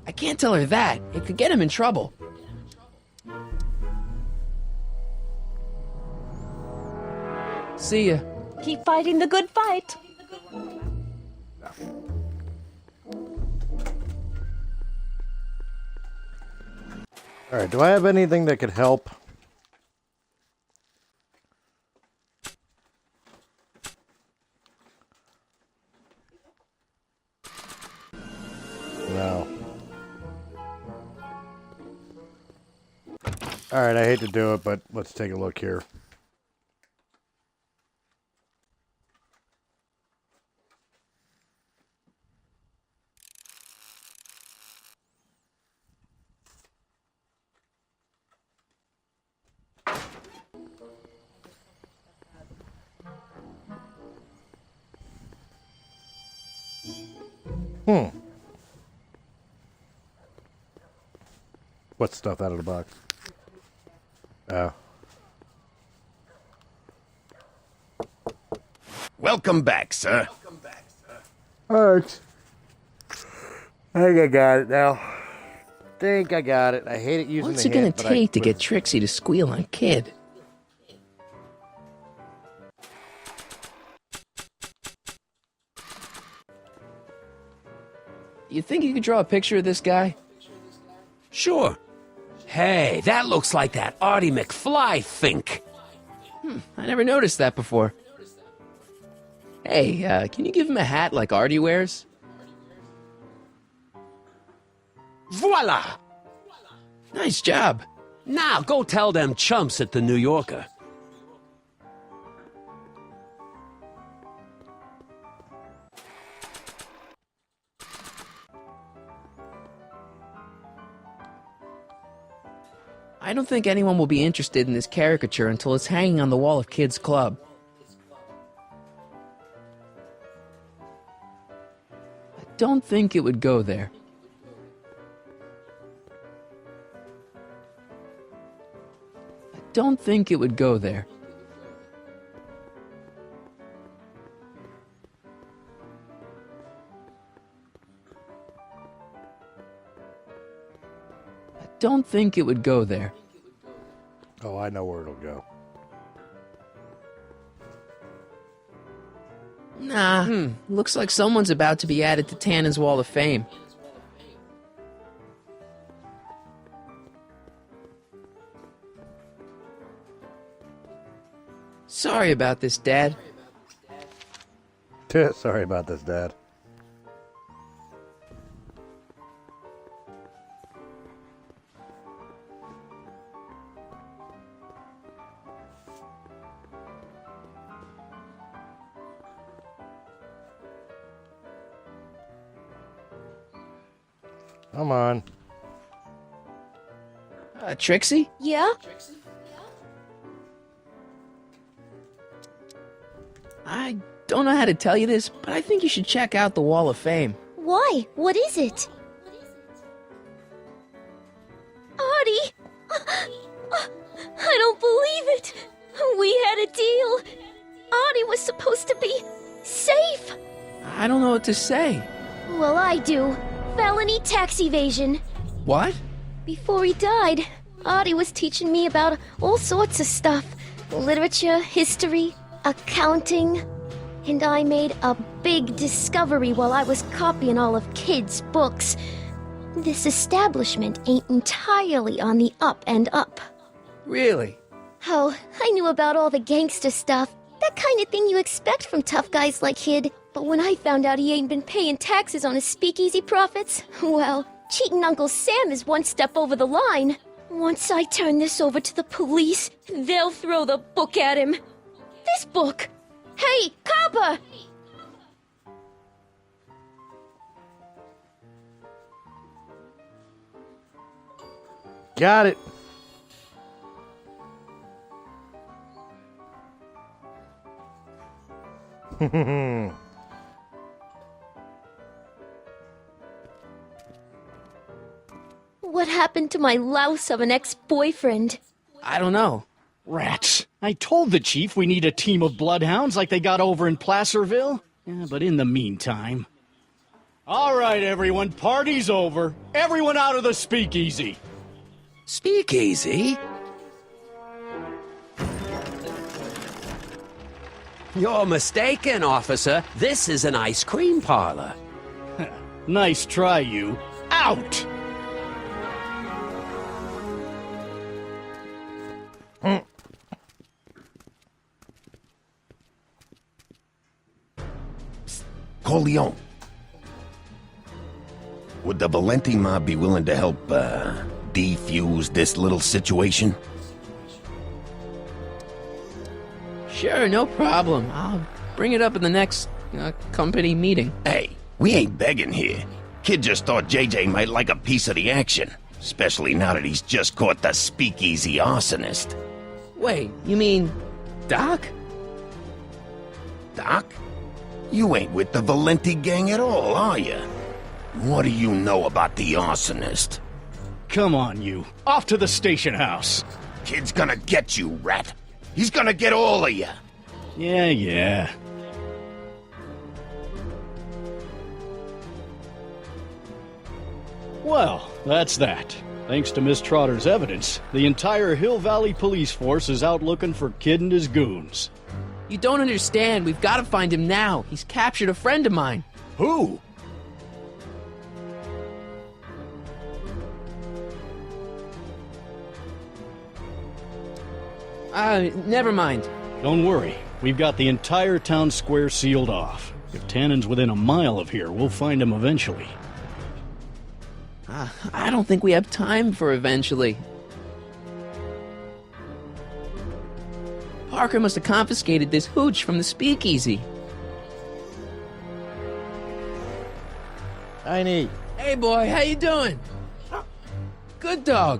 I can't tell her that. It could get him in trouble. See ya. Keep fighting the good fight. Alright, do I have anything that could help? No. Alright, I hate to do it, but let's take a look here. What stuff out of the box? Oh. Welcome back, sir. Alright. I think I got it now. Think I got it. I hate it using What's the it gonna hint, but take to get Trixie to squeal on Kid? You think you could draw a picture of this guy? Sure. Hey, that looks like that Artie McFly think. I never noticed that before. Hey, can you give him a hat like Artie wears? Voila! Nice job. Now go tell them chumps at the New Yorker. I don't think anyone will be interested in this caricature until it's hanging on the wall of Kid's Club. I don't think it would go there. I don't think it would go there. I don't think it would go there. Oh, I know where it'll go. Nah, looks like someone's about to be added to Tannen's Wall of Fame. Sorry about this, Dad. Sorry about this, Dad. Come on. Trixie? Yeah? I don't know how to tell you this, but I think you should check out the Wall of Fame. Why? What is it? Artie! I don't believe it! We had a deal! Artie was supposed to be safe! I don't know what to say. Well, I do. Felony tax evasion. What? Before he died, Artie was teaching me about all sorts of stuff. Literature, history, accounting. And I made a big discovery while I was copying all of Kid's books. This establishment ain't entirely on the up and up. Really? Oh, I knew about all the gangster stuff. That kind of thing you expect from tough guys like Kid. But when I found out he ain't been paying taxes on his speakeasy profits, well, cheating Uncle Sam is one step over the line. Once I turn this over to the police, they'll throw the book at him. This book! Hey, copper! Got it. What happened to my louse of an ex-boyfriend? I don't know. Rats. I told the chief we need a team of bloodhounds like they got over in Placerville. Yeah, but in the meantime... All right, everyone, party's over. Everyone out of the speakeasy. Speakeasy? You're mistaken, officer. This is an ice cream parlor. Nice try, you. Out! Corleone. Would the Valenti mob be willing to help, defuse this little situation? Sure, no problem. I'll bring it up in the next company meeting. Hey, we ain't begging here. Kid just thought JJ might like a piece of the action, especially now that he's just caught the speakeasy arsonist. Wait, you mean Doc? Doc? You ain't with the Valenti gang at all, are you? What do you know about the arsonist? Come on, you. Off to the station house. Kid's gonna get you, rat. He's gonna get all of you. Yeah. Well, that's that. Thanks to Miss Trotter's evidence, the entire Hill Valley police force is out looking for Kid and his goons. You don't understand. We've got to find him now. He's captured a friend of mine. Who? Never mind. Don't worry. We've got the entire town square sealed off. If Tannen's within a mile of here, we'll find him eventually. I don't think we have time for eventually. Parker must have confiscated this hooch from the speakeasy. Tiny. Hey, boy, how you doing? Good dog.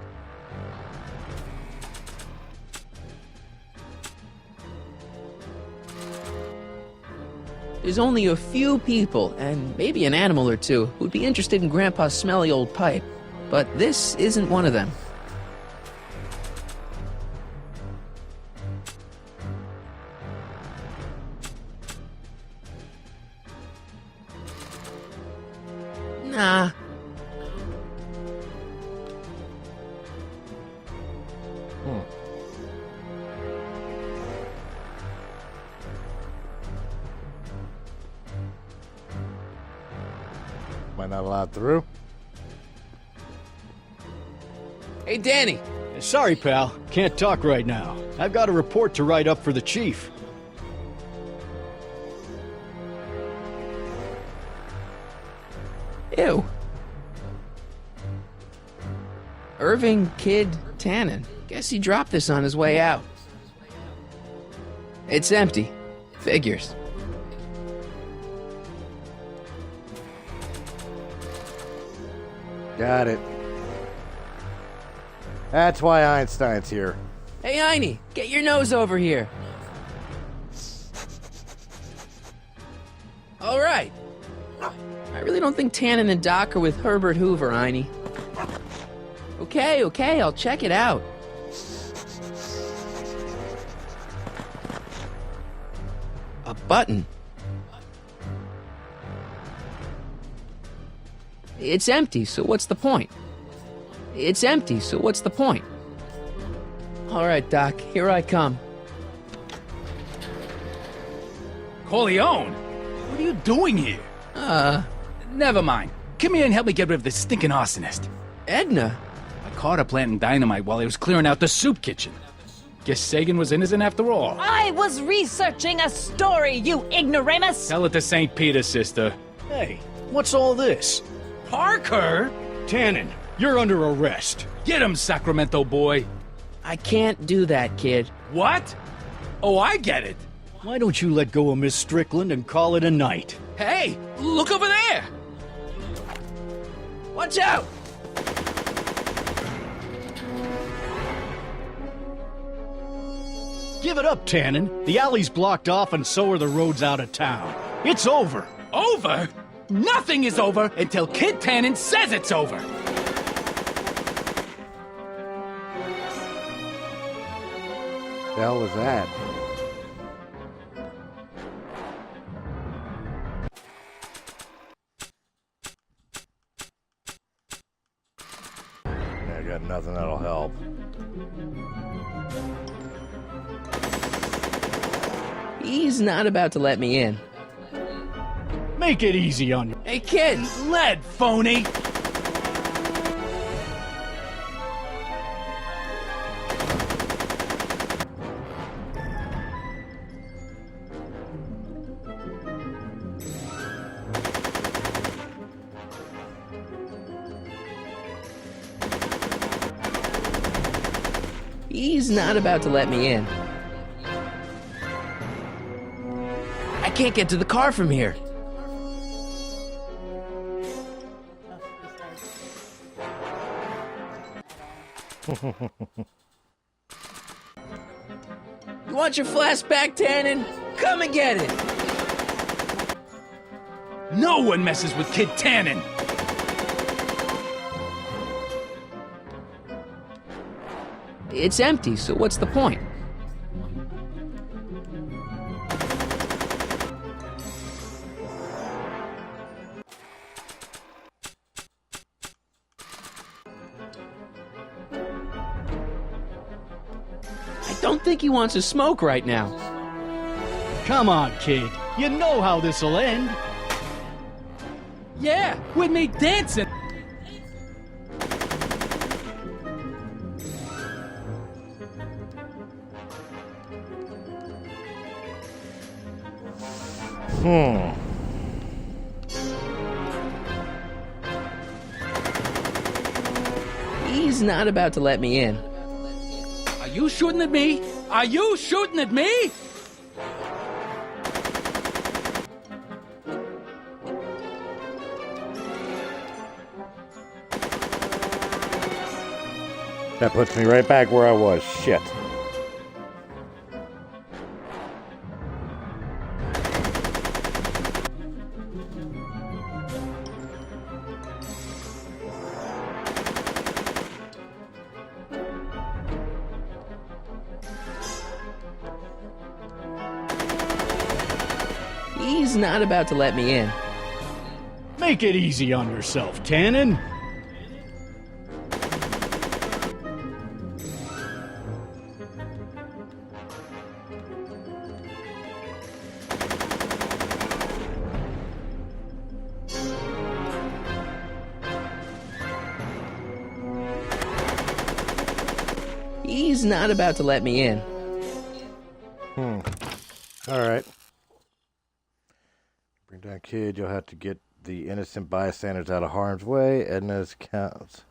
There's only a few people, and maybe an animal or two, who'd be interested in Grandpa's smelly old pipe. But this isn't one of them. Nah. Might not allow it through. Hey, Danny. Sorry, pal. Can't talk right now. I've got a report to write up for the chief. Ew. Irving Kid Tannen. Guess he dropped this on his way out. It's empty. Figures. Got it. That's why Einstein's here. Hey, Einie, get your nose over here. All right. I really don't think Tannen and Doc are with Herbert Hoover, Einie. Okay, I'll check it out. A button. It's empty, so what's the point? It's empty, so what's the point? All right, Doc, here I come. Corleone? What are you doing here? Never mind. Come here and help me get rid of this stinking arsonist. Edna? I caught her planting dynamite while he was clearing out the soup kitchen. Guess Sagan was innocent after all. I was researching a story, you ignoramus! Tell it to St. Peter, sister. Hey, what's all this? Parker? Tannen, you're under arrest. Get him, Sacramento boy. I can't do that, kid. What? Oh, I get it. Why don't you let go of Miss Strickland and call it a night? Hey, look over there! Watch out! Give it up, Tannen. The alley's blocked off and so are the roads out of town. It's over. Over? Nothing is over until Kid Tannen says it's over. The hell was that? I got nothing that'll help. He's not about to let me in. Make it easy on you. Hey, kid! Lead, phony! He's not about to let me in. I can't get to the car from here. You want your flask back, Tannen? Come and get it! No one messes with Kid Tannen! It's empty, so what's the point? I don't think he wants to smoke right now. Come on, kid. You know how this'll end. Yeah, with me dancing! He's not about to let me in. Are you shooting at me? Are you shooting at me? That puts me right back where I was. Shit. He's not about to let me in. Make it easy on yourself, Tannen. He's not about to let me in. All right. Bring down kid. You'll have to get the innocent bystanders out of harm's way. Edna's counts.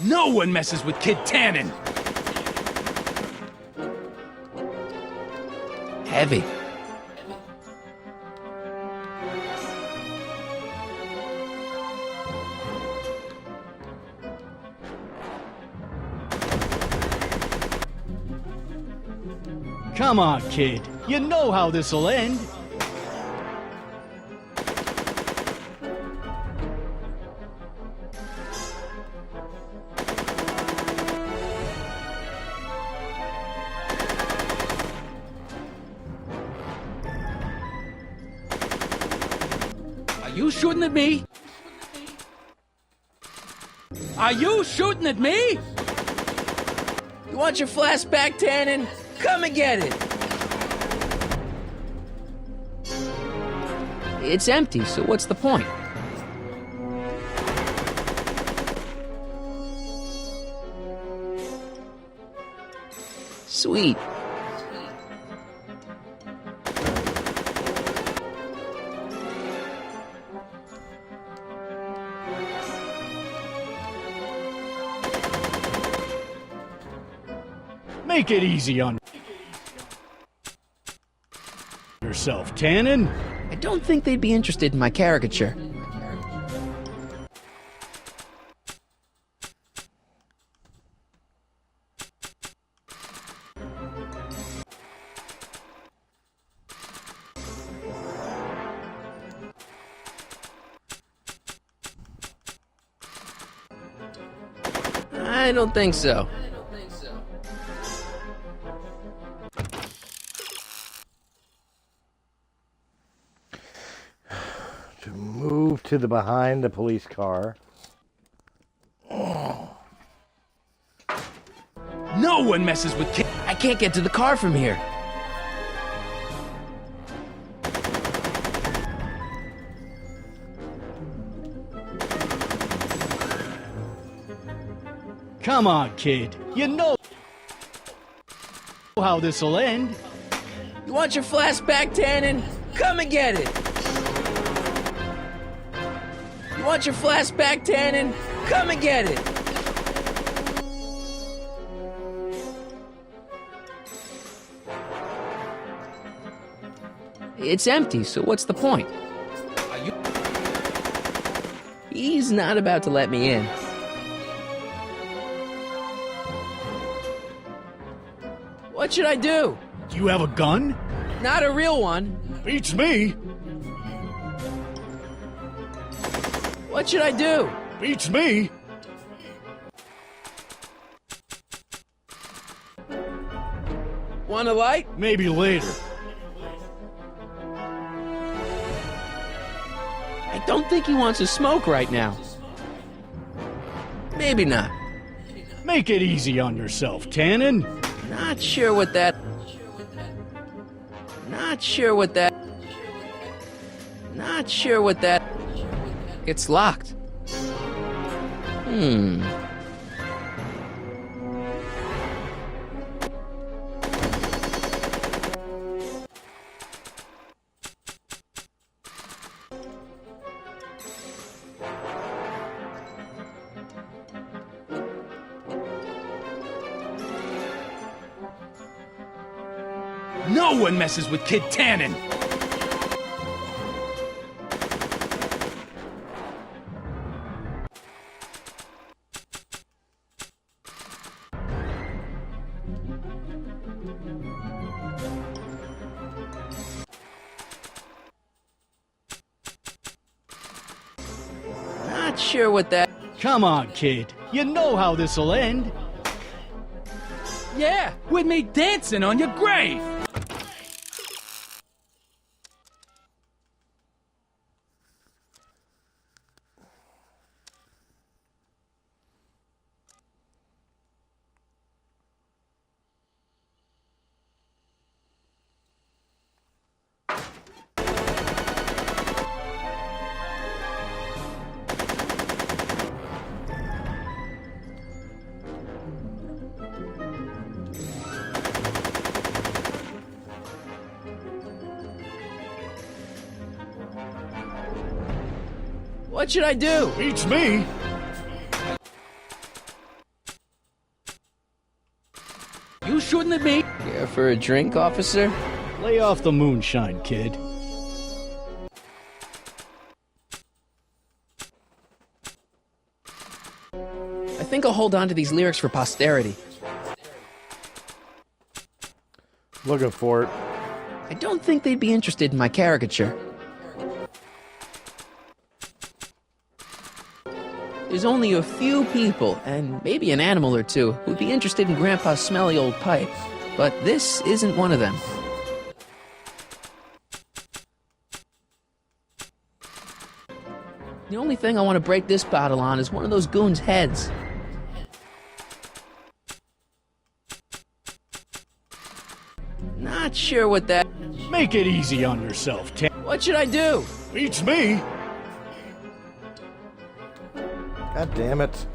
No one messes with Kid Tannen! Heavy. Come on, kid. You know how this'll end. shooting at me? Are you shooting at me? You want your flask back, Tannen? Come and get it! It's empty, so what's the point? Sweet. Make it easy on yourself, Tannen. I don't think they'd be interested in my caricature. I don't think so. To move to the behind the police car. No one messes with kids. I can't get to the car from here. Come on, kid. You know how this'll end. You want your flask back, Tannen? Come and get it! You want your flask back, Tannen? Come and get it! It's empty, so what's the point? He's not about to let me in. What should I do? Do you have a gun? Not a real one. Beats me. What should I do? Beats me. Want a light? Maybe later. I don't think he wants to smoke right now. Maybe not. Make it easy on yourself, Tannen. Not sure what that... Not sure what that... Not sure what that... It's locked. No one messes with Kid Tannen. Not sure what that... Come on, kid. You know how this'll end. Yeah, with me dancing on your grave. What should I do? Beats me. You shooting at me? Care for a drink, officer? Lay off the moonshine, kid. I think I'll hold on to these lyrics for posterity. Looking for it. I don't think they'd be interested in my caricature. There's only a few people, and maybe an animal or two, who'd be interested in Grandpa's smelly old pipe. But this isn't one of them. The only thing I want to break this bottle on is one of those goons' heads. Not sure what that... Make it easy on yourself, What should I do? Beats me. God damn it.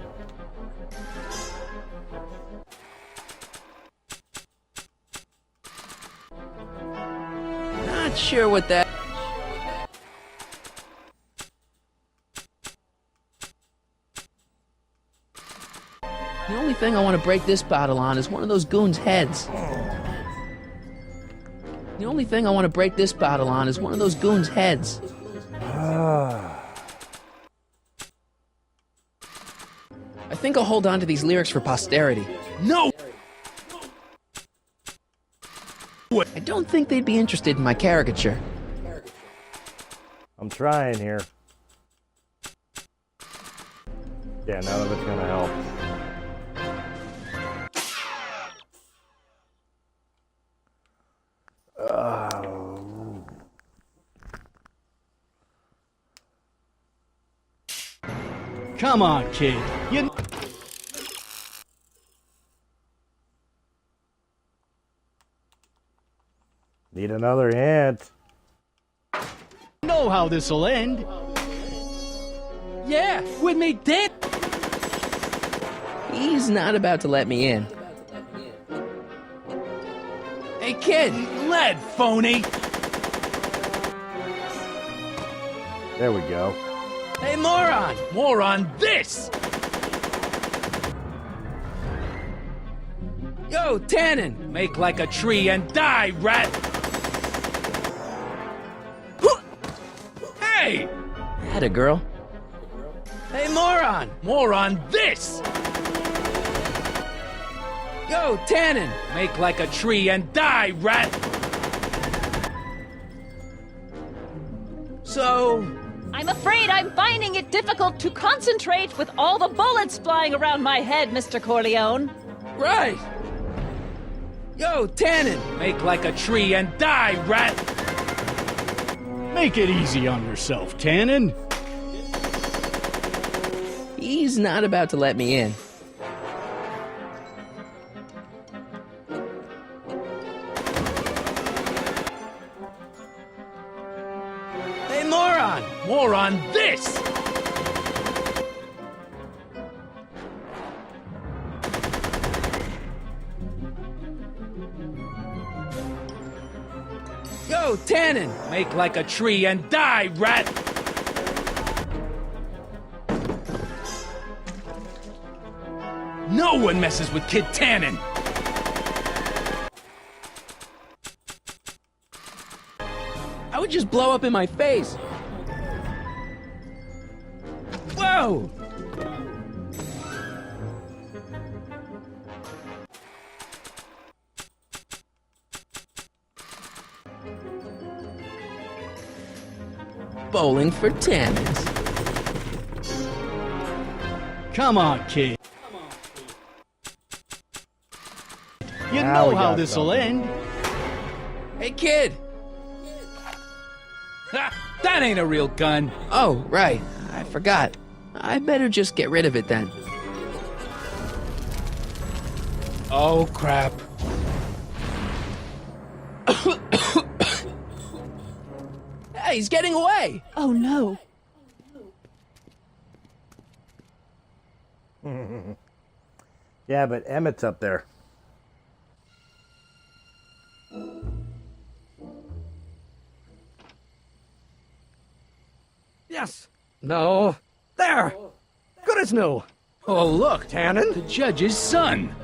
Not sure what that... The only thing I want to break this bottle on is one of those goons' heads. The only thing I want to break this bottle on is one of those goons' heads. I think I'll hold on to these lyrics for posterity. No! I don't think they'd be interested in my caricature. I'm trying here. Yeah, none of it's gonna help. Come on, kid. You Need another hint. know how this'll end. Yeah, with me dead. He's not about to let me in. Hey, kid! Lead, phony! There we go. Hey, moron! More on this! Yo, Tannen! Make like a tree and die, rat! Hey! Had a girl. Hey, moron! More on this! Yo, Tannen! Make like a tree and die, rat! So... I'm afraid I'm finding it difficult to concentrate with all the bullets flying around my head, Mr. Corleone. Right! Yo, Tannen! Make like a tree and die, rat! Make it easy on yourself, Tannen. He's not about to let me in. Hey, moron! More on this! Yo, Tannen! Make like a tree and die, rat! No one messes with Kid Tannen! I would just blow up in my face. Whoa! Bowling for Tannens. Come on, kid. You Now we know how got this'll something. end. Hey, kid! Ha! That ain't a real gun! Oh, right. I forgot. I better just get rid of it then. Oh, crap. Hey, he's getting away! Oh no. Yeah, but Emmett's up there. Yes. No. There. Good as new. Oh, look! Tannen? The judge's son!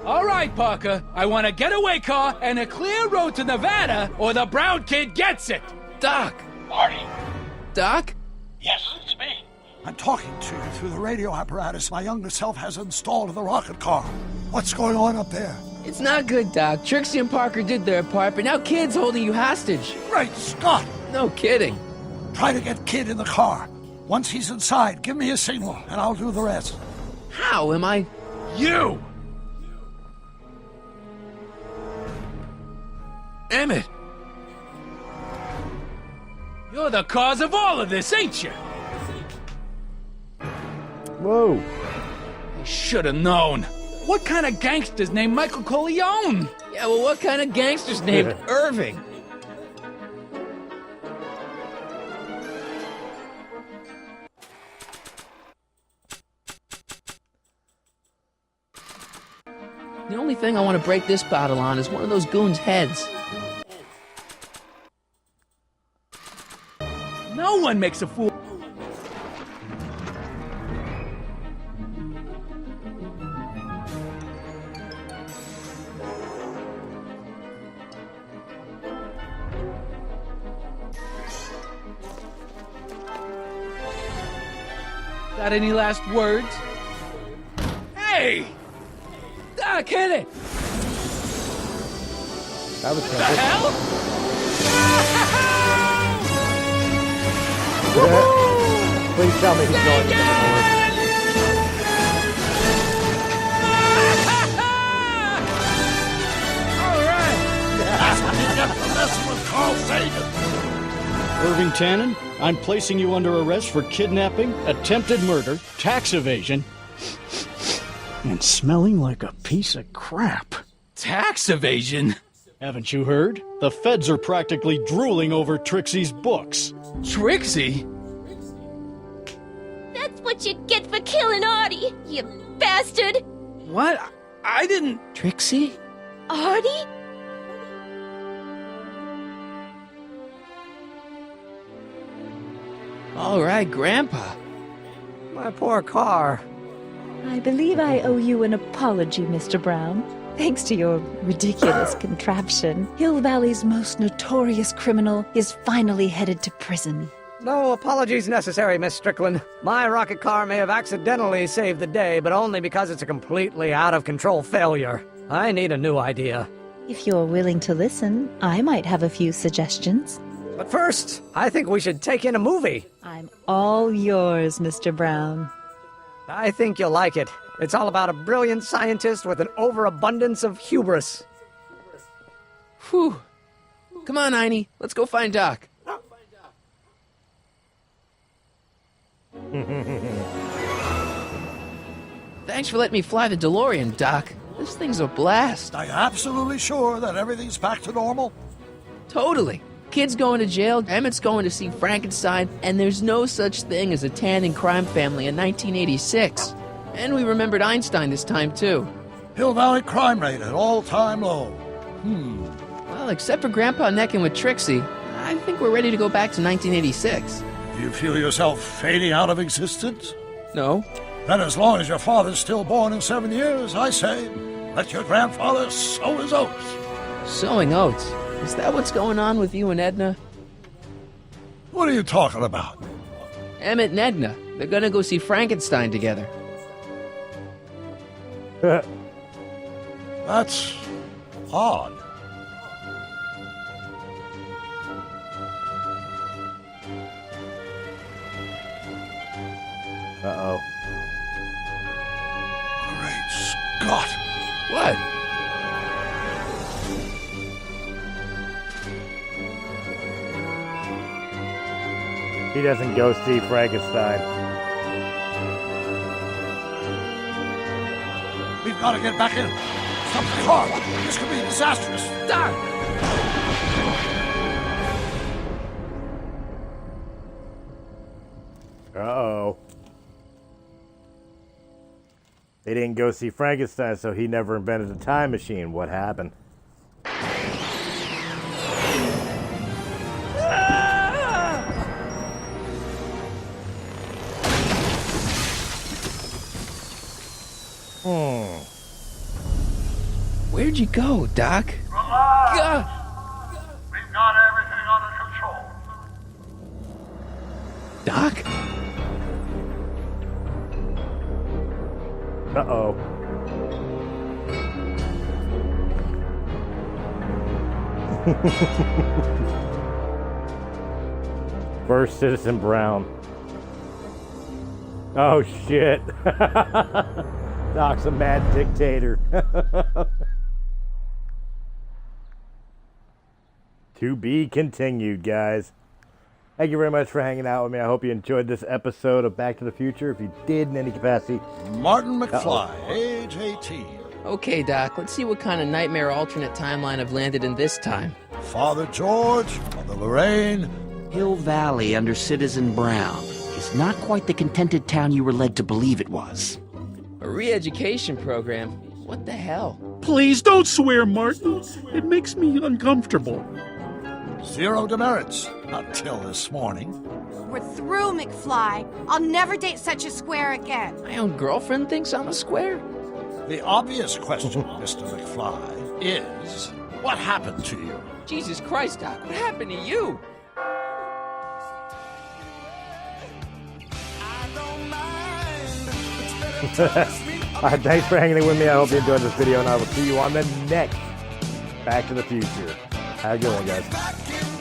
All right, Parker. I want a getaway car and a clear road to Nevada, or the brown kid gets it! Doc! Marty. Doc? Yes, it's me. I'm talking to you through the radio apparatus my younger self has installed in the rocket car. What's going on up there? It's not good, Doc. Trixie and Parker did their part, but now Kid's holding you hostage. Great Scott! No kidding. Try to get Kid in the car. Once he's inside, give me a signal, and I'll do the rest. How am I... You! Emmett! You're the cause of all of this, ain't you? Whoa. I should have known. What kind of gangster's named Michael Corleone? Yeah, well, what kind of gangster's named Irving? The only thing I want to break this bottle on is one of those goons' heads. No one makes a fool. Got any last words? Hey! Doc, hit it! That was the hell? Please tell me he's going to the north. That's what you get for messing with Carl Sagan. Irving Tannen, I'm placing you under arrest for kidnapping, attempted murder, tax evasion, and smelling like a piece of crap. Tax evasion? Haven't you heard? The feds are practically drooling over Trixie's books. Trixie? That's what you get for killing Artie, you bastard! What? I didn't... Trixie? Artie? All right, Grandpa. My poor car. I believe I owe you an apology, Mr. Brown. Thanks to your ridiculous contraption, Hill Valley's most notorious criminal is finally headed to prison. No apologies necessary, Miss Strickland. My rocket car may have accidentally saved the day, but only because it's a completely out-of-control failure. I need a new idea. If you're willing to listen, I might have a few suggestions. But first, I think we should take in a movie. I'm all yours, Mr. Brown. I think you'll like it. It's all about a brilliant scientist with an overabundance of hubris. Whew. Come on, Einie. Let's go find Doc. Thanks for letting me fly the DeLorean, Doc. This thing's a blast. Are you absolutely sure that everything's back to normal? Totally. Kid's going to jail, Emmett's going to see Frankenstein, and there's no such thing as a Tannen crime family in 1986. And we remembered Einstein this time, too. Hill Valley crime rate at all-time low. Well, except for Grandpa necking with Trixie, I think we're ready to go back to 1986. Do you feel yourself fading out of existence? No. Then as long as your father's still born in 7 years, I say, let your grandfather sow his oats. Sowing oats? Is that what's going on with you and Edna? What are you talking about? Emmett and Edna. They're gonna go see Frankenstein together. That's odd. Uh-oh. Great Scott. What? He doesn't go see Frankenstein. We've got to get back in. Stop the car. This could be disastrous. Doc! Uh-oh. They didn't go see Frankenstein, so he never invented a time machine. What happened? Where'd you go, Doc? Relax. We've got everything under control. Doc? Uh-oh. First Citizen Brown. Oh, shit. Doc's a mad dictator. To be continued, guys. Thank you very much for hanging out with me. I hope you enjoyed this episode of Back to the Future. If you did in any capacity, Martin McFly, age 18. Okay, Doc, let's see what kind of nightmare alternate timeline I've landed in this time. Father George, Mother Lorraine. Hill Valley under Citizen Brown is not quite the contented town you were led to believe it was. A re-education program? What the hell? Please don't swear, Martin. It makes me uncomfortable. Zero demerits until this morning. We're through, McFly. I'll never date such a square again. My own girlfriend thinks I'm a square? The obvious question, Mr. McFly, is what happened to you? Jesus Christ, Doc, what happened to you? Alright, thanks for hanging with me. I hope you enjoyed this video, and I will see you on the next Back to the Future. Have a good one, guys.